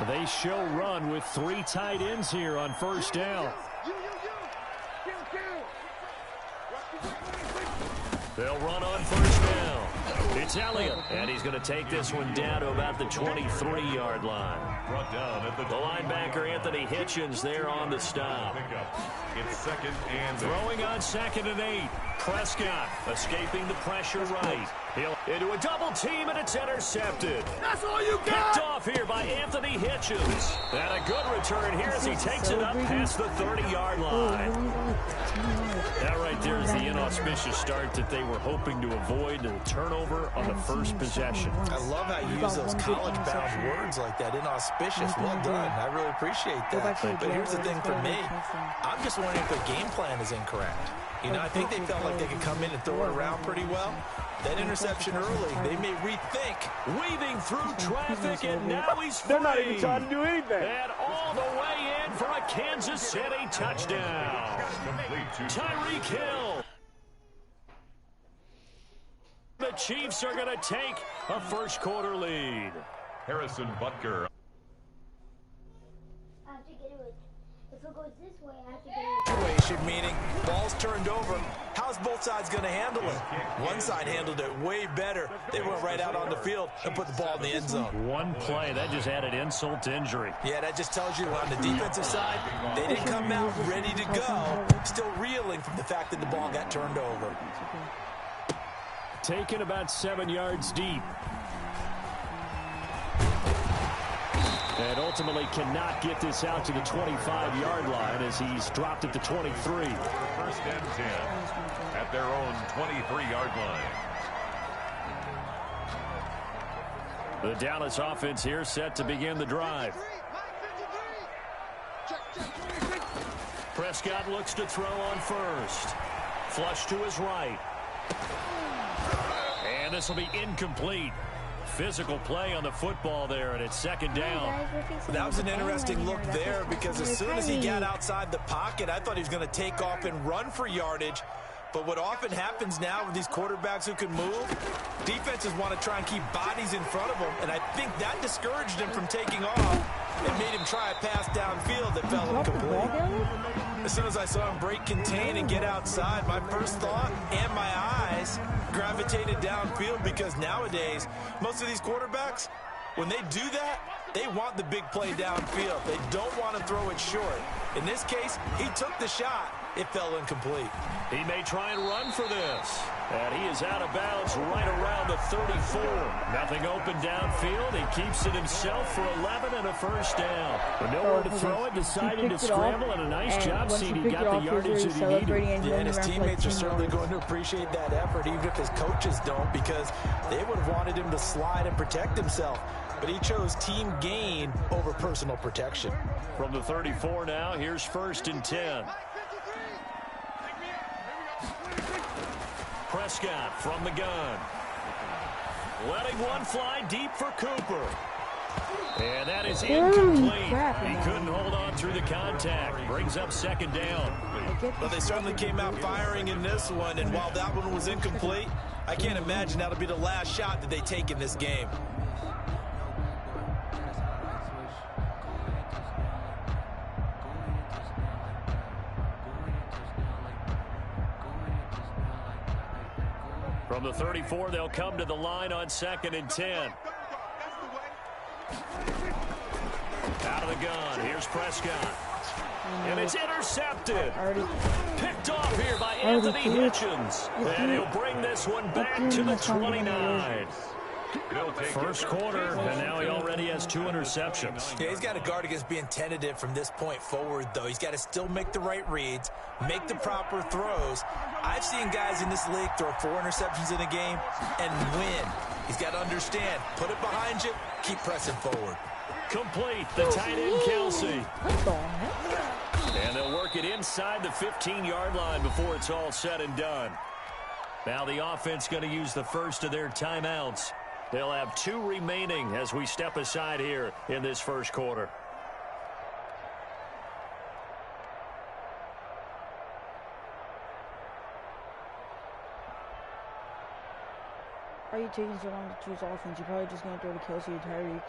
Speaker 2: They show run with 3 tight ends here on first down. They'll run on first down. It's Elliott, and he's going to take this one down to about the 23-yard line.
Speaker 3: Brought down at the
Speaker 2: linebacker, Anthony Hitchens, there on the stop.
Speaker 3: It's 2nd and 8.
Speaker 2: Throwing on 2nd and 8. Prescott escaping the pressure right. He'll into a double team, and it's intercepted.
Speaker 5: That's all you got!
Speaker 2: Picked off here by Anthony Hitchens. And a good return here as he takes it up past the 30-yard line. That right there is the inauspicious start that they were hoping to avoid, the turnover on the first possession.
Speaker 4: I love how you use those college-bound words like that, inauspicious. Well done. I really appreciate that. But here's the thing for me. I'm just wondering if their game plan is incorrect. You know, I think they felt like they could come in and throw it around pretty well. That interception early, they may rethink.
Speaker 2: Weaving through traffic, and now he's free.
Speaker 5: They're not even trying to do anything.
Speaker 2: And all the way in for a Kansas City touchdown. Tyreek Hill. The Chiefs are going to take a first-quarter lead.
Speaker 3: Harrison Butker.
Speaker 4: Situation, meaning balls turned over. How's both sides going to handle it? One side handled it way better. They went right out on the field and put the ball in the end zone.
Speaker 2: One play, that just added insult to injury.
Speaker 4: Yeah, that just tells you on the defensive side, they didn't come out ready to go. Still reeling from the fact that the ball got turned over.
Speaker 2: Taken about 7 yards deep. And ultimately cannot get this out to the 25-yard line as he's dropped at the 23.
Speaker 3: 1st and 10 at their own 23-yard line.
Speaker 2: The Dallas offense here set to begin the drive. Prescott looks to throw on first. Flush to his right. And this will be incomplete. Physical play on the football there, and it's second down.
Speaker 4: That was an interesting look there because as soon as he got outside the pocket, I thought he was going to take off and run for yardage. But what often happens now with these quarterbacks who can move, defenses want to try and keep bodies in front of them, and I think that discouraged him from taking off and made him try a pass downfield that fell incomplete. As soon as I saw him break contain and get outside, my first thought and my eyes gravitated downfield because nowadays, most of these quarterbacks, when they do that, they want the big play downfield. They don't want to throw it short. In this case, he took the shot. It fell incomplete.
Speaker 2: He may try and run for this. And he is out of bounds right around the 34. Nothing open downfield. He keeps it himself for 11 and a first down. But nowhere to throw it, decided to scramble, and a nice job, CD. Got the yardage that he needed.
Speaker 4: Yeah, and his teammates are certainly going to appreciate that effort, even if his coaches don't, because they would have wanted him to slide and protect himself. But he chose team gain over personal protection.
Speaker 2: From the 34 now, here's 1st and 10. Prescott from the gun. Letting one fly deep for Cooper. And that is incomplete. He couldn't hold on through the contact. Brings up 2nd down.
Speaker 4: Well, they certainly came out firing in this one, and while that one was incomplete, I can't imagine that'll be the last shot that they take in this game.
Speaker 2: From the 34, they'll come to the line on 2nd and 10. Out of the gun, here's Prescott. And it's intercepted. Picked off here by Anthony Hitchens. And he'll bring this one back to the 29. First quarter, and now he already has 2 interceptions.
Speaker 4: Yeah, he's got to guard against being tentative from this point forward, though. He's got to still make the right reads, make the proper throws. I've seen guys in this league throw 4 interceptions in a game and win. He's got to understand, put it behind you, keep pressing forward.
Speaker 2: Complete, the tight end, Kelsey. And they'll work it inside the 15-yard line before it's all said and done. Now the offense going to use the first of their timeouts. They'll have 2 remaining as we step aside here in this first quarter.
Speaker 1: Are you taking so long to choose offense? You're probably just going to throw to Kelsey or Tyreek.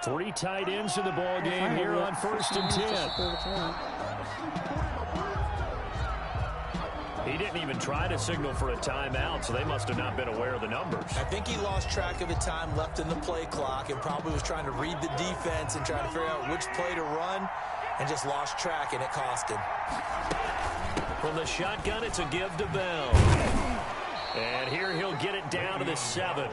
Speaker 2: Three tight ends in the ball game here on 1st and 10. He didn't even try to signal for a timeout, so they must have not been aware of the numbers.
Speaker 4: I think he lost track of the time left in the play clock and probably was trying to read the defense and trying to figure out which play to run and just lost track, and it cost him.
Speaker 2: From the shotgun, it's a give to Bell. And here he'll get it down to the 7.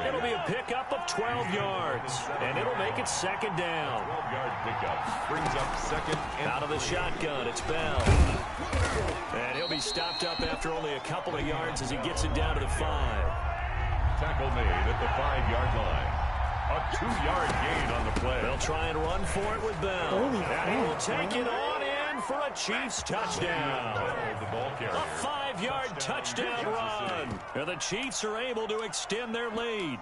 Speaker 2: It'll be a pickup of 12 yards, and it'll make it 2nd down.
Speaker 3: 12-yard pickup brings up 2nd and
Speaker 2: out of the shotgun, it's Bell. And he'll be stopped up after only a couple of yards as he gets it down to the 5.
Speaker 3: Tackle made at the 5-yard line. A 2-yard gain on the play.
Speaker 2: They'll try and run for it with Bell. And he will take it on in for a Chiefs touchdown. A 5-yard touchdown run. And the Chiefs are able to extend their lead.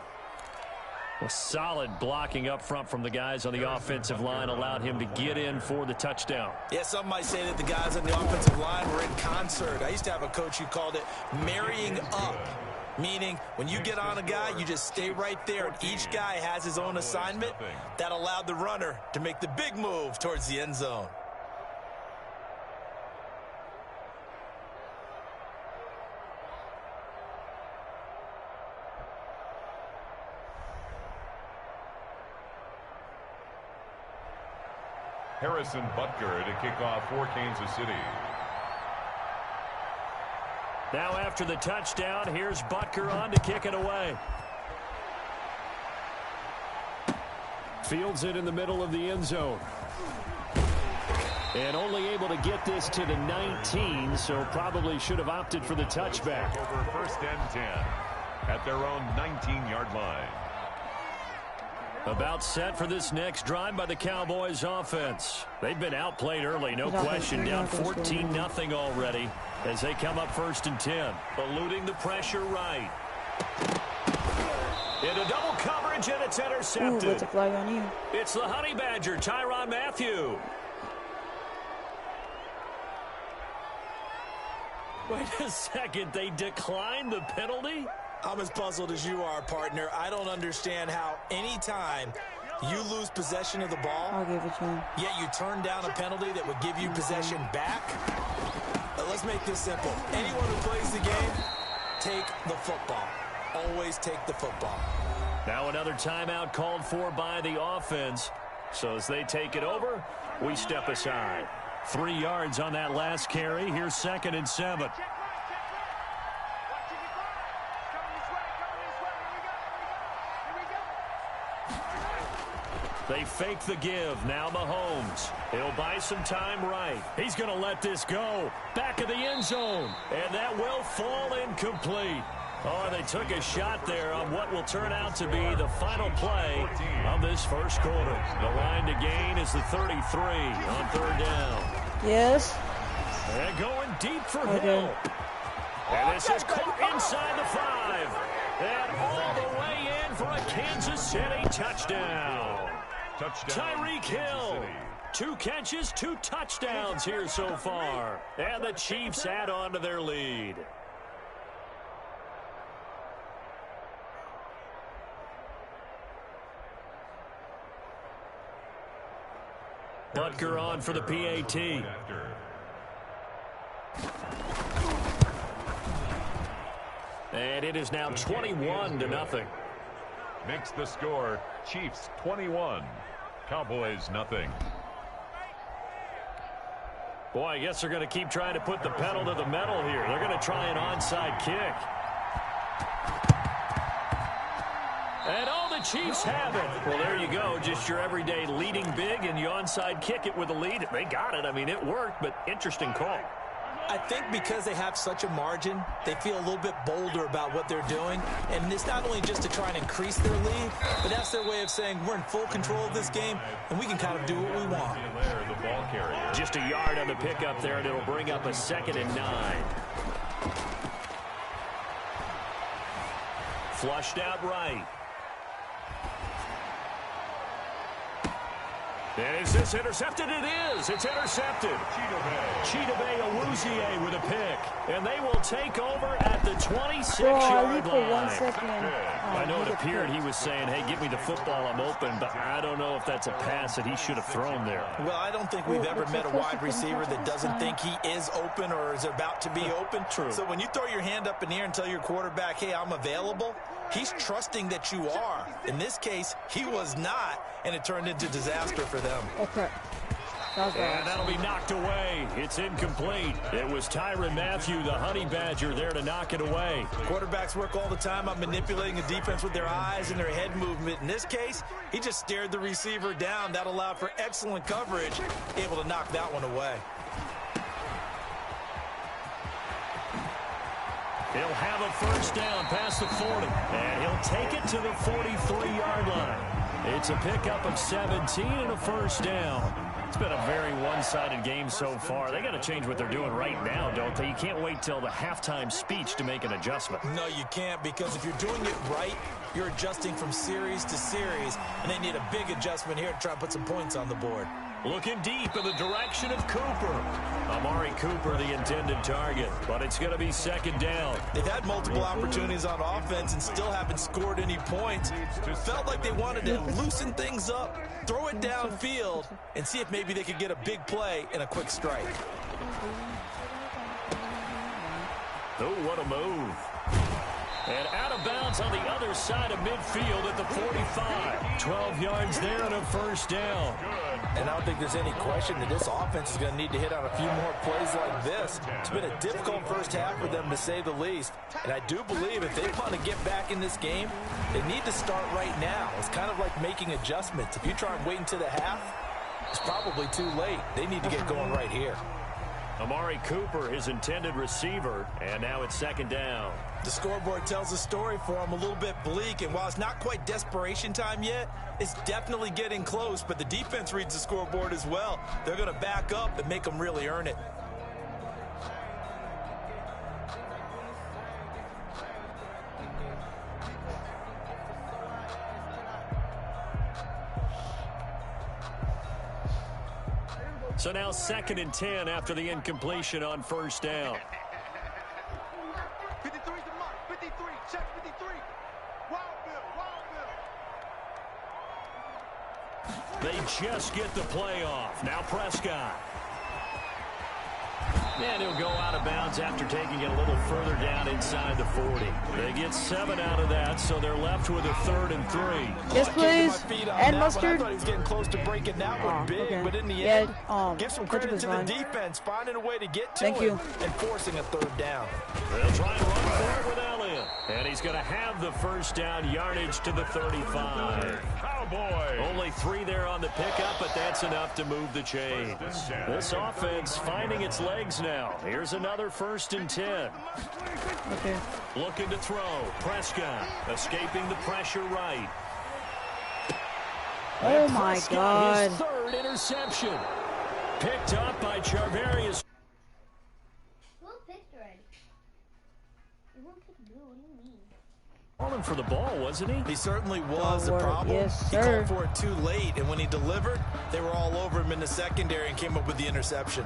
Speaker 2: A solid blocking up front from the guys on the offensive line allowed him to get in for the touchdown.
Speaker 4: Yeah, some might say that the guys on the offensive line were in concert. I used to have a coach who called it marrying up, meaning when you get on a guy, you just stay right there, and each guy has his own assignment. That allowed the runner to make the big move towards the end zone.
Speaker 3: Harrison Butker to kick off for Kansas City.
Speaker 2: Now after the touchdown, here's Butker on to kick it away. Fields it in the middle of the end zone. And only able to get this to the 19, so probably should have opted for the touchback.
Speaker 3: Over first and 10 at their own 19-yard line.
Speaker 2: About set for this next drive by the Cowboys offense. They've been outplayed early, no question. Down 14-0 already as they come up first and 10. Eluding the pressure right. Into double coverage, and it's intercepted.
Speaker 1: Ooh, what's a flag on you?
Speaker 2: It's the Honey Badger, Tyrann Mathieu. Wait a second, they declined the penalty?
Speaker 4: I'm as puzzled as you are, partner. I don't understand how any time you lose possession of the ball,
Speaker 1: I'll give it to him.
Speaker 4: yet you turn down a penalty that would give you possession back. But let's make this simple. Anyone who plays the game, take the football. Always take the football.
Speaker 2: Now another timeout called for by the offense. So as they take it over, we step aside. 3 yards on that last carry. Here's 2nd and 7. They fake the give. Now Mahomes. He'll buy some time right. He's going to let this go. Back of the end zone. And that will fall incomplete. Oh, they took a shot there on what will turn out to be the final play of this first quarter. The line to gain is the 33 on 3rd down.
Speaker 1: Yes.
Speaker 2: They're going deep for Hill. And this is caught inside the 5. And all the way in for a Kansas City touchdown. Tyreek Hill. 2 catches, 2 touchdowns here so far. And the Chiefs add on to their lead. Butker on for the PAT. And it is now 21-0.
Speaker 3: Makes the score Chiefs 21, Cowboys nothing.
Speaker 2: Boy, I guess they're going to keep trying to put the pedal to the metal here. They're going to try an onside kick. And all the Chiefs have it. Well, there you go. Just your everyday leading big, and you onside kick it with a lead. They got it. I mean, it worked, but interesting call.
Speaker 4: I think because they have such a margin, they feel a little bit bolder about what they're doing. And it's not only just to try and increase their lead, but that's their way of saying we're in full control of this game, and we can kind of do what we want.
Speaker 2: Just a yard on the pickup there, and it'll bring up a 2nd and 9. Flushed out right. And is this intercepted? It is. It's intercepted. Chidobe Awuzie with a pick. And they will take over at the 26-yard line.
Speaker 1: 1 second.
Speaker 2: I know it appeared he was saying, hey, give me the football, I'm open. But I don't know if that's a pass that he should have thrown there.
Speaker 4: Well, I don't think we've ever met a wide receiver that doesn't think he is open or is about to be open.
Speaker 2: True.
Speaker 4: So when you throw your hand up in the air and tell your quarterback, hey, I'm available, he's trusting that you are. In this case, he was not, and it turned into disaster for them.
Speaker 1: Okay.
Speaker 2: And that'll be knocked away. It's incomplete. It was Tyrann Mathieu, the Honey Badger, there to knock it away.
Speaker 4: Quarterbacks work all the time on manipulating a defense with their eyes and their head movement. In this case, he just stared the receiver down. That allowed for excellent coverage, able to knock that one away.
Speaker 2: He'll have a first down past the 40. And he'll take it to the 43-yard line. It's a pickup of 17 and a first down. It's been a very one-sided game so far. They got to change what they're doing right now, don't they? You can't wait till the halftime speech to make an adjustment.
Speaker 4: No, you can't, because if you're doing it right, you're adjusting from series to series, and they need a big adjustment here to try to put some points on the board.
Speaker 2: Looking deep in the direction of Cooper. Amari Cooper, the intended target, but it's going to be 2nd down.
Speaker 4: They've had multiple opportunities on offense and still haven't scored any points. Felt like they wanted to loosen things up, throw it downfield, and see if maybe they could get a big play and a quick strike.
Speaker 2: Oh, what a move. And out of bounds on the other side of midfield at the 45. 12 yards there and a first down.
Speaker 4: And I don't think there's any question that this offense is going to need to hit on a few more plays like this. It's been a difficult first half for them, to say the least. And I do believe if they want to get back in this game, they need to start right now. It's kind of like making adjustments. If you try and wait until the half, it's probably too late. They need to get going right here.
Speaker 2: Amari Cooper, his intended receiver, and now it's second down.
Speaker 4: The scoreboard tells a story for him, a little bit bleak, and while it's not quite desperation time yet, it's definitely getting close, but the defense reads the scoreboard as well. They're going to back up and make them really earn it.
Speaker 2: So now 2nd and 10 after the incompletion on first down.
Speaker 5: 53's the mark. 53. Check 53. Wild Bill.
Speaker 2: They just get the play off. Now Prescott. And he'll go out of bounds after taking it a little further down inside the 40. They get 7 out of that, so they're left with a 3rd and 3.
Speaker 1: Yes, please. And mustard.
Speaker 4: I thought he was getting close to breaking that one big,
Speaker 1: okay.
Speaker 4: but in the end, give some
Speaker 1: ketchup
Speaker 4: credit
Speaker 1: is
Speaker 4: to the
Speaker 1: fine.
Speaker 4: defense, finding a way to get to
Speaker 1: Thank
Speaker 4: it
Speaker 1: you.
Speaker 4: and forcing a 3rd down.
Speaker 2: They'll try and run for it with Elliott. And he's going to have the first down yardage to the 35.
Speaker 3: Cowboys.
Speaker 2: Only 3 there on the pickup, but that's enough to move the chain. This offense finding its legs now. Here's another 1st and 10.
Speaker 1: Okay.
Speaker 2: Looking to throw. Prescott escaping the pressure right.
Speaker 1: Oh, my
Speaker 2: Prescott,
Speaker 1: God.
Speaker 2: his 3rd interception. Picked up by Charvarius.
Speaker 6: Well picked already. You won't pick blue, what do you mean?
Speaker 2: Calling for the ball, wasn't he?
Speaker 4: He certainly was. The
Speaker 1: Forward.
Speaker 4: problem,
Speaker 1: Yes,
Speaker 4: he
Speaker 1: sir.
Speaker 4: called for it too late, and when he delivered, they were all over him in the secondary and came up with the interception.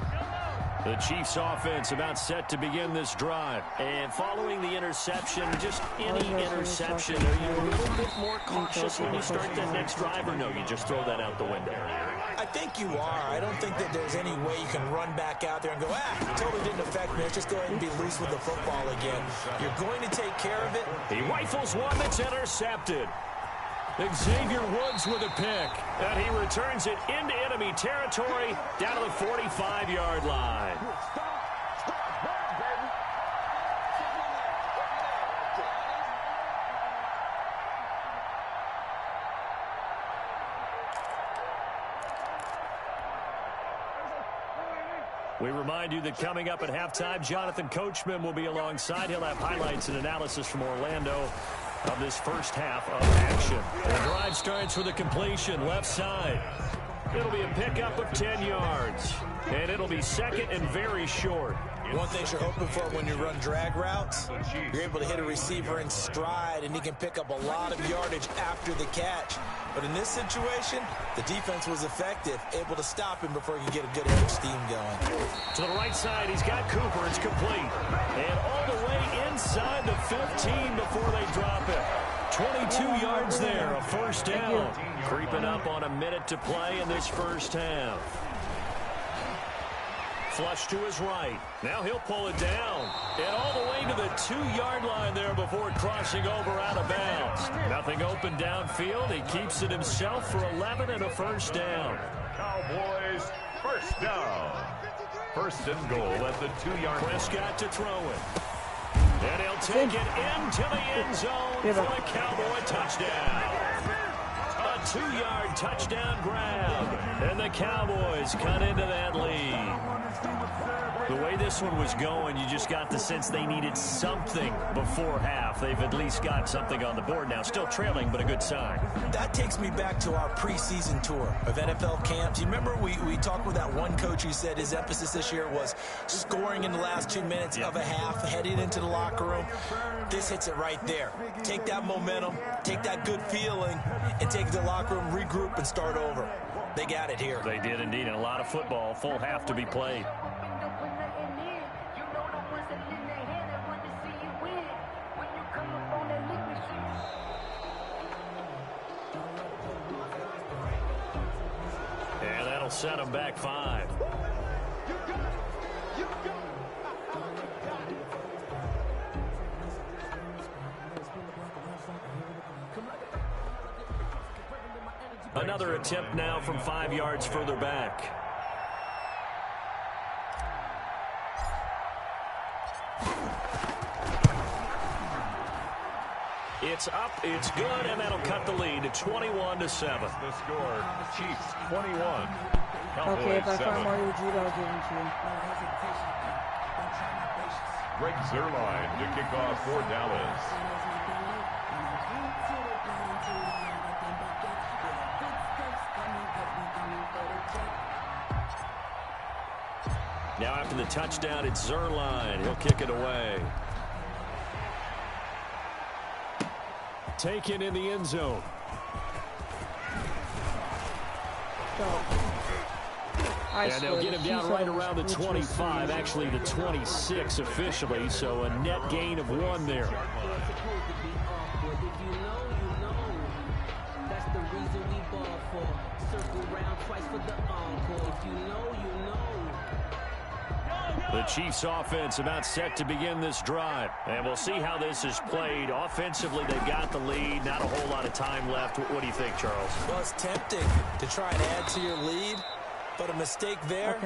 Speaker 2: The Chiefs offense about set to begin this drive. And following the interception, just any interception, are you a little bit more cautious when you start that next drive, or no, you just throw that out the window?
Speaker 4: I think you are. I don't think that there's any way you can run back out there and go, it totally didn't affect me. Let's just go ahead and be loose with the football again. You're going to take care of it.
Speaker 2: He rifles one that's intercepted. Xavier Woods with a pick, and he returns it into enemy territory down to the 45-yard line. We remind you that coming up at halftime, Jonathan Coachman will be alongside. He'll have highlights and analysis from Orlando of this first half of action. The drive starts with a completion left side. It'll be a pickup of 10 yards, and it'll be 2nd and very short.
Speaker 4: One thing you're hoping for when you run drag routes, you're able to hit a receiver in stride, and he can pick up a lot of yardage after the catch. But in this situation, the defense was effective, able to stop him before he could get a good head of steam going.
Speaker 2: To the right side, he's got Cooper. It's complete. And all the way inside the 15 before they drop it. 22 yards there, a first down. Creeping up on a minute to play in this first half. Flush to his right. Now he'll pull it down. And all the way to the 2-yard line there before crossing over out of bounds. Nothing open downfield. He keeps it himself for 11 and a first down.
Speaker 3: Cowboys, first down. 1st and goal at the 2-yard line.
Speaker 2: Prescott to throw it. And he'll take it into the end zone for a Cowboy touchdown. A 2-yard touchdown grab. And the Cowboys cut into that lead. The way this one was going, you just got the sense they needed something before half. They've at least got something on the board now. Still trailing, but a good sign.
Speaker 4: That takes me back to our preseason tour of NFL camps. You remember we talked with that one coach who said his emphasis this year was scoring in the last 2 minutes of a half, heading into the locker room. This hits it right there. Take that momentum, take that good feeling, and take it to the locker room, regroup, and start over. They got it here.
Speaker 2: They did indeed, and a lot of football, full half to be played. And that'll set them back 5. another attempt now from 5 yards further back. It's up, it's good, and that'll cut the lead to 21-7.
Speaker 3: The score, Chiefs 21.
Speaker 1: Okay, if I find Mario Jude, I'll give him to you.
Speaker 3: Greg Zuerlein to kick off for Dallas.
Speaker 2: Now after the touchdown, it's Zuerlein. He'll kick it away. Taken in the end zone. And they'll get him down right around the 25, actually the 26 officially, so a net gain of 1 there. The Chiefs offense about set to begin this drive. And we'll see how this is played. Offensively, they've got the lead. Not a whole lot of time left. What do you think, Charles?
Speaker 4: Well, it's tempting to try and add to your lead, but a mistake there,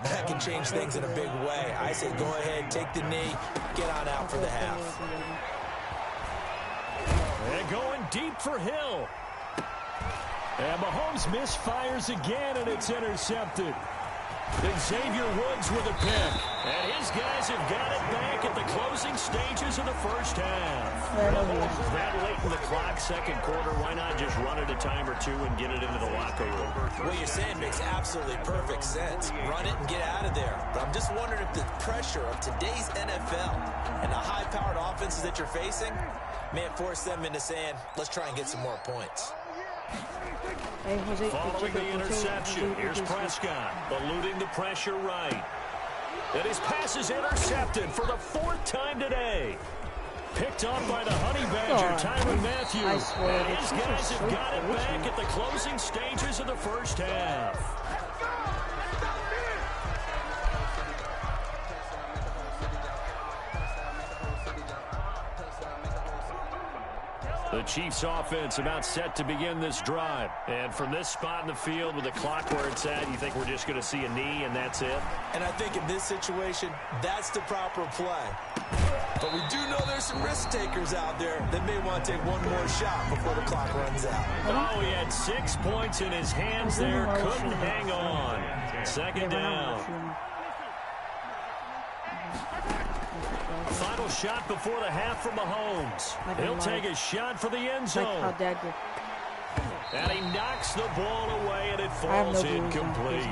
Speaker 4: that can change things in a big way. I say go ahead, take the knee, get on out for the half.
Speaker 2: And going deep for Hill. And Mahomes misfires again, and it's intercepted. Xavier Woods with a pick. And his guys have got it back at the closing stages of the first half. That late in the clock, second quarter, why not just run it a time or two and get it into the locker room?
Speaker 4: What you're saying makes absolutely perfect sense. Run it and get out of there. But I'm just wondering if the pressure of today's NFL and the high-powered offenses that you're facing may force them into saying, let's try and get some more points.
Speaker 2: Following the interception, here's Prescott, eluding the pressure right. And his pass is intercepted for the 4th time today. Picked off by the Honey Badger, Tyrann Mathieu. And his guys have got it back at the closing stages of the first half. The Chiefs offense about set to begin this drive. And from this spot in the field with the clock where it's at, you think we're just going to see a knee and that's it?
Speaker 4: And I think in this situation, that's the proper play. But we do know there's some risk takers out there that may want to take one more shot before the clock runs out.
Speaker 2: Oh, he had 6 points in his hands there. Couldn't hang on. Second down. Final shot before the half from Mahomes. He'll take a shot for the end zone. And he knocks the ball away, and it falls incomplete.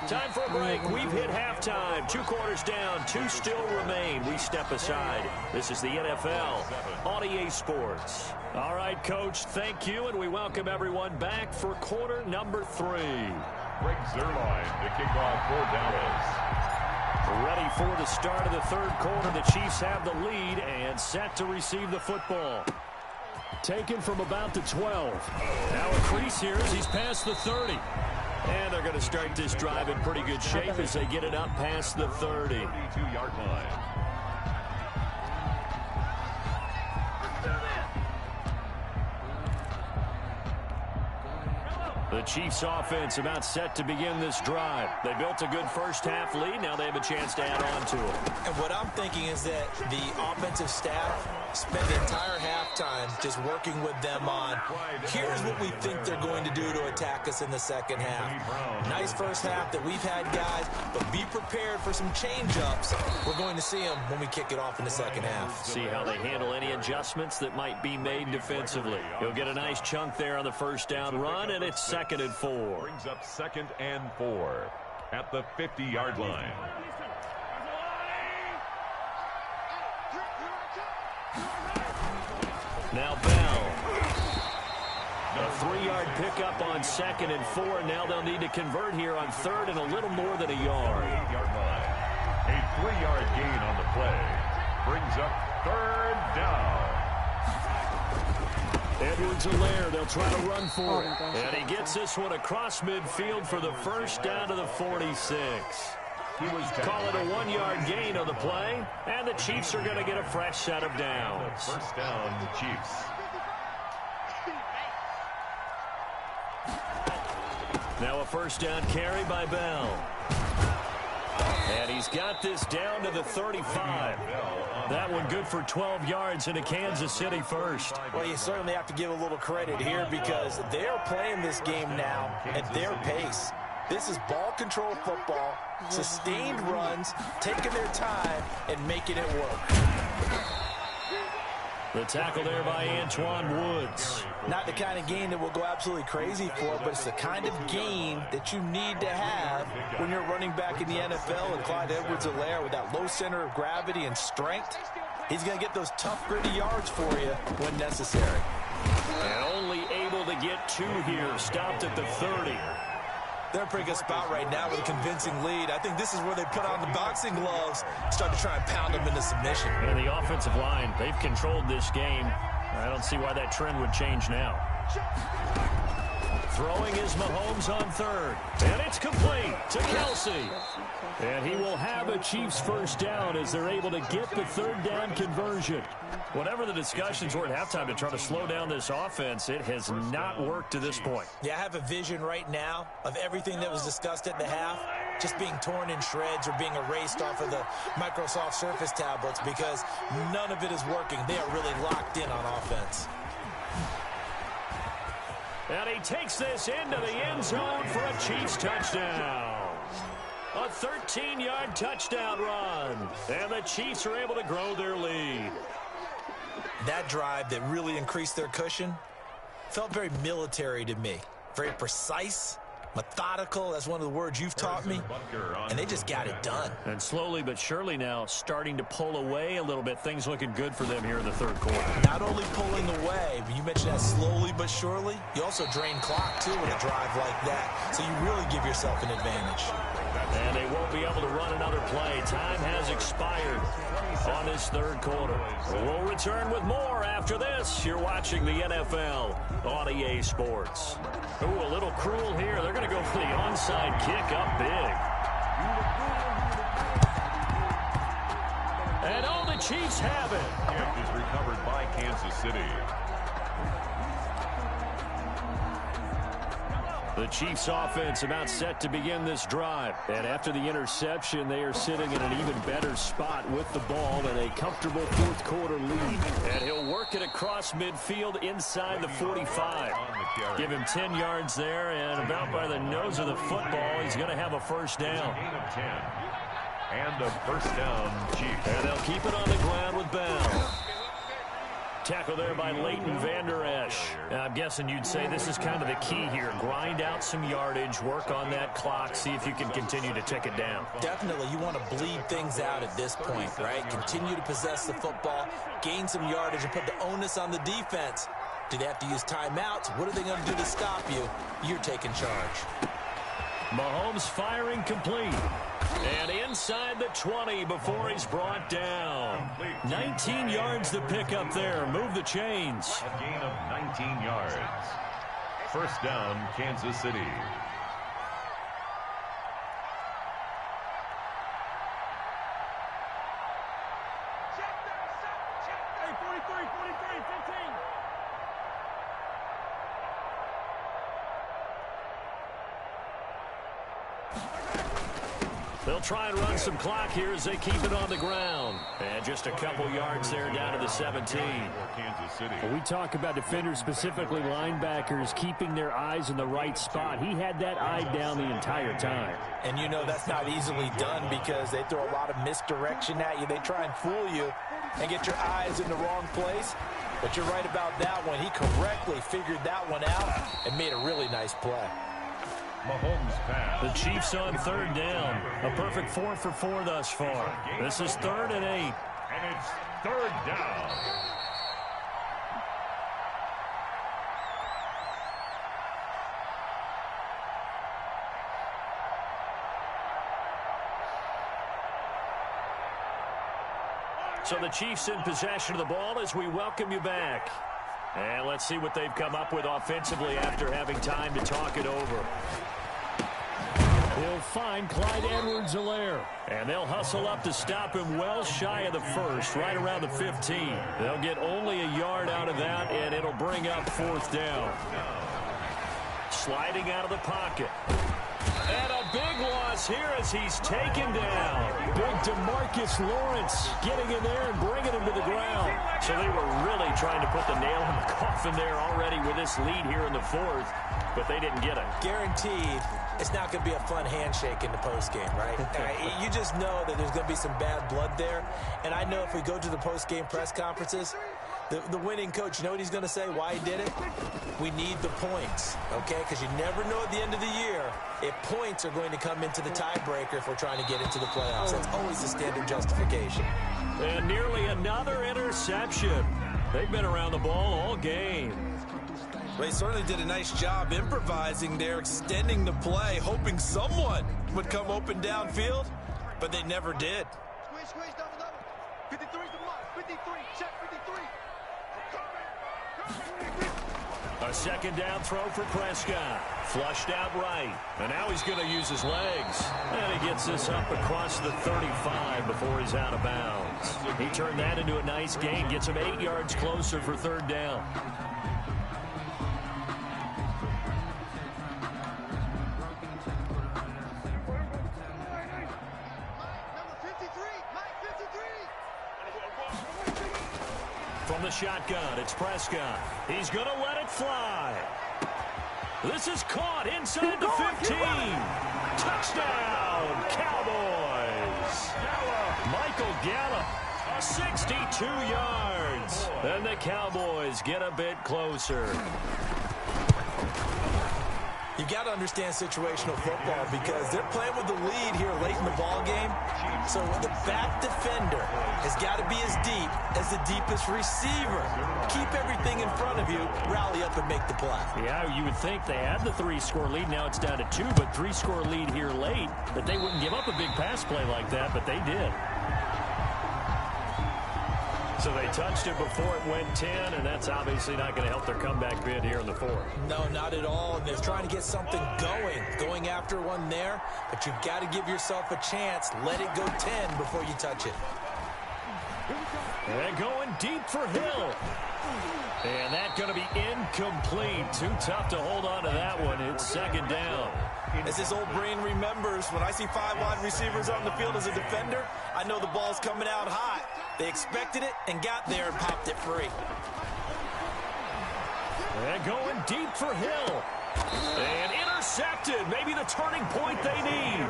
Speaker 2: Time for a break. We've hit halftime. 2 quarters down. 2 still remain. We step aside. This is the NFL on EA Sports. All right, Coach, thank you, and we welcome everyone back for quarter number 3.
Speaker 3: Greg Zuerlein to kick off for Dallas.
Speaker 2: Ready for the start of the 3rd quarter. The Chiefs have the lead and set to receive the football. Taken from about the 12. Now a crease here as he's past the 30. And they're going to start this drive in pretty good shape as they get it up past the 30.
Speaker 3: 32-yard line.
Speaker 2: The Chiefs offense about set to begin this drive. They built a good first half lead. Now they have a chance to add on to it.
Speaker 4: And what I'm thinking is that the offensive staff spent the entire halftime just working with them on, here's what we think they're going to do to attack us in the second half. Nice first half that we've had, guys, but be prepared for some change-ups. We're going to see them when we kick it off in the second half.
Speaker 2: See how they handle any adjustments that might be made defensively. He'll get a nice chunk there on the first down run, and it's 2nd and 4.
Speaker 3: Brings up 2nd and 4 at the 50-yard line.
Speaker 2: Now Bell. A 3-yard pickup on 2nd and 4. Now they'll need to convert here on 3rd and a little more than a yard.
Speaker 3: 8-yard line. A 3-yard gain on the play. Brings up 3rd down.
Speaker 2: Edwards-Helaire, they'll try to run for it. And he gets this one across midfield for the first down to the 46. Call it a 1-yard gain on the play, and the Chiefs are going to get a fresh set of downs.
Speaker 3: First down, Chiefs.
Speaker 2: Now a first down carry by Bell. And he's got this down to the 35. That one good for 12 yards into Kansas City first.
Speaker 4: Well, you certainly have to give a little credit here because they're playing this game now at their pace. This is ball control football, sustained runs, taking their time and making it work.
Speaker 2: The tackle there by Antoine Woods.
Speaker 4: Not the kind of game that we'll go absolutely crazy for, but it's the kind of game that you need to have when you're running back in the NFL. And Clyde Edwards-Helaire with that low center of gravity and strength, he's going to get those tough, gritty yards for you when necessary.
Speaker 2: And only able to get 2 here, stopped at the 30.
Speaker 4: They're in a pretty good spot right now with a convincing lead. I think this is where they put on the boxing gloves, start to try and pound them into submission.
Speaker 2: And the offensive line, they've controlled this game. I don't see why that trend would change now. Throwing is Mahomes on third. And it's complete to Kelsey. And he will have a Chiefs first down as they're able to get the third down conversion. Whatever the discussions were at halftime to try to slow down this offense, it has not worked to this point.
Speaker 4: Yeah, I have a vision right now of everything that was discussed at the half just being torn in shreds or being erased off of the Microsoft Surface tablets because none of it is working. They are really locked in on offense.
Speaker 2: And he takes this into the end zone for a Chiefs touchdown. A 13-yard touchdown run. And the Chiefs are able to grow their lead.
Speaker 4: That drive that really increased their cushion felt very military to me. Very precise, methodical. That's one of the words you've taught me. And they just got it done.
Speaker 2: And slowly but surely now starting to pull away a little bit. Things looking good for them here in the third quarter.
Speaker 4: Not only pulling away, but you mentioned that slowly but surely. You also drain clock, too, with a drive like that. So you really give yourself an advantage.
Speaker 2: And they won't be able to run another play. Time has expired on this third quarter. We'll return with more after this. You're watching the NFL on EA Sports. Ooh, a little cruel here. They're going to go for the onside kick up big. And all the Chiefs have it.
Speaker 3: Kick is recovered by Kansas City.
Speaker 2: The Chiefs offense about set to begin this drive. And after the interception, they are sitting in an even better spot with the ball and a comfortable fourth quarter lead. And he'll work it across midfield inside the 45. Give him 10 yards there, and about by the nose of the football, he's going to have a first down.
Speaker 3: Gain of 10. And a first down, Chiefs.
Speaker 2: And they'll keep it on the ground with Bell. Tackle there by Leighton Vander Esch. I'm guessing you'd say this is kind of the key here. Grind out some yardage, work on that clock, see if you can continue to tick it down.
Speaker 4: Definitely, you want to bleed things out at this point, right? Continue to possess the football, gain some yardage, and put the onus on the defense. Do they have to use timeouts? What are they going to do to stop you? You're taking charge.
Speaker 2: Mahomes firing complete. And inside the 20 before he's brought down. 19 yards to pick up there. Move the chains.
Speaker 3: A gain of 19 yards. First down, Kansas City.
Speaker 5: Hey, 43, 15.
Speaker 2: They'll try and run some clock here as they keep it on the ground. And just a couple yards there down to the 17.
Speaker 3: Kansas City.
Speaker 2: When we talk about defenders, specifically linebackers, keeping their eyes in the right spot, he had that eye down the entire time.
Speaker 4: And you know that's not easily done because they throw a lot of misdirection at you. They try and fool you and get your eyes in the wrong place. But you're right about that one. He correctly figured that one out and made a really nice play.
Speaker 3: Mahomes pass.
Speaker 2: The Chiefs on third down. A perfect 4 for 4 thus far. This is 3rd and 8.
Speaker 3: And it's third down.
Speaker 2: So the Chiefs in possession of the ball as we welcome you back. And let's see what they've come up with offensively after having time to talk it over. He'll find Clyde Edwards-Helaire. And they'll hustle up to stop him well shy of the first, right around the 15. They'll get only a yard out of that, and it'll bring up 4th down. sliding out of the pocket. And a big loss here as he's taken down. Big DeMarcus Lawrence getting in there and bringing him to the ground. So they were really trying to put the nail in the coffin there already with this lead here in the fourth, but they didn't get it.
Speaker 4: Guaranteed it's not going to be a fun handshake in the postgame, right? You just know that there's going to be some bad blood there. And I know if we go to the postgame press conferences, the winning coach, you know what he's going to say, why he did it? We need the points, okay? Because you never know at the end of the year if points are going to come into the tiebreaker if we're trying to get into the playoffs. That's always the standard justification.
Speaker 2: And nearly another interception. They've been around the ball all game.
Speaker 4: Well, he certainly did a nice job improvising there, extending the play, hoping someone would come open downfield, but they never did.
Speaker 5: Squish, double. 53's the mark. 53, check 53.
Speaker 2: A second down throw for Prescott. Flushed out right. And now he's going to use his legs. And he gets this up across the 35 before he's out of bounds. He turned that into a nice gain. Gets him 8 yards closer for third down. From the shotgun, it's Prescott. He's going to let it fly. This is caught inside the 15. Touchdown, Cowboys. Michael Gallup, 62 yards. And the Cowboys get a bit closer.
Speaker 4: You got to understand situational football because they're playing with the lead here late in the ball game. So the back defender has got to be as deep as the deepest receiver. Keep everything in front of you, rally up and make the play.
Speaker 2: Yeah, you would think they had the 3-score lead. Now it's down to 2, but 3-score lead here late. That they wouldn't give up a big pass play like that, but they did. So they touched it before it went 10, and that's obviously not going to help their comeback bid here in the fourth.
Speaker 4: No, not at all. And they're trying to get something going after one there. But you've got to give yourself a chance. Let it go 10 before you touch it.
Speaker 2: And going deep for Hill. And that's going to be incomplete. Too tough to hold on to that one. It's second down.
Speaker 4: As his old brain remembers, when I see 5 wide receivers on the field as a defender, I know the ball's coming out hot. They expected it and got there and popped it free.
Speaker 2: And going deep for Hill. And intercepted. Maybe the turning point they need.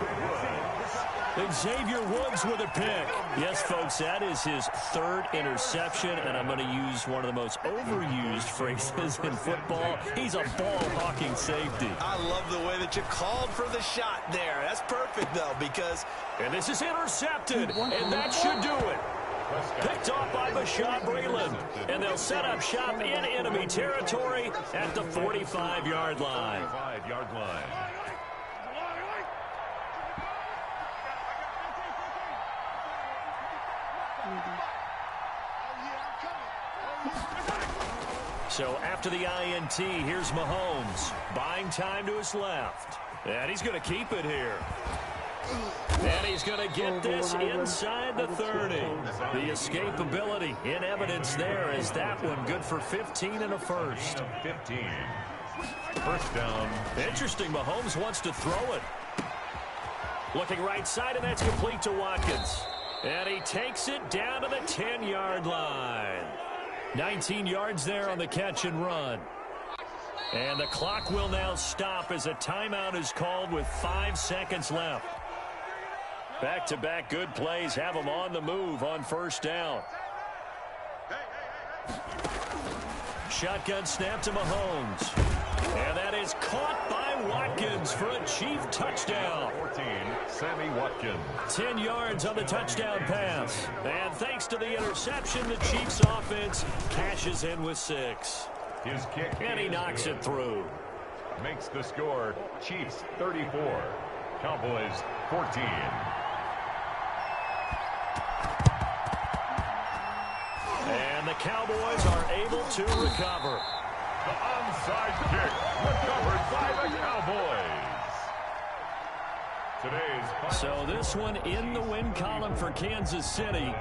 Speaker 2: Xavier Woods with a pick. Yes, folks, that is his 3rd interception, and I'm going to use one of the most overused phrases in football. He's a ball-hawking safety.
Speaker 4: I love the way that you called for the shot there. That's perfect, though, because...
Speaker 2: And this is intercepted, and that should do it. Picked off by Bashaud Breeland, and they'll set up shop in enemy territory at the 45-yard line.
Speaker 3: 45-yard line.
Speaker 2: So after the INT, here's Mahomes. Buying time to his left. And he's going to keep it here. And he's going to get this inside the 30. The escapability in evidence there is that one good for 15 and a first.
Speaker 3: 15. First down.
Speaker 2: Interesting. Mahomes wants to throw it. Looking right side, and that's complete to Watkins. And he takes it down to the 10-yard line. 19 yards there on the catch and run. And the clock will now stop as a timeout is called with 5 seconds left. Back-to-back good plays have them on the move on first down. Shotgun snap to Mahomes. And that is caught by Watkins for a Chief touchdown.
Speaker 3: 14, Sammy Watkins.
Speaker 2: 10 yards on the touchdown pass. And thanks to the interception, the Chiefs offense cashes in with 6.
Speaker 3: His kick.
Speaker 2: And he knocks it through.
Speaker 3: Makes the score Chiefs 34, Cowboys 14.
Speaker 2: And the Cowboys are able to recover.
Speaker 3: The onside kick recovered by the Cowboys.
Speaker 2: So this one in the win column for Kansas City.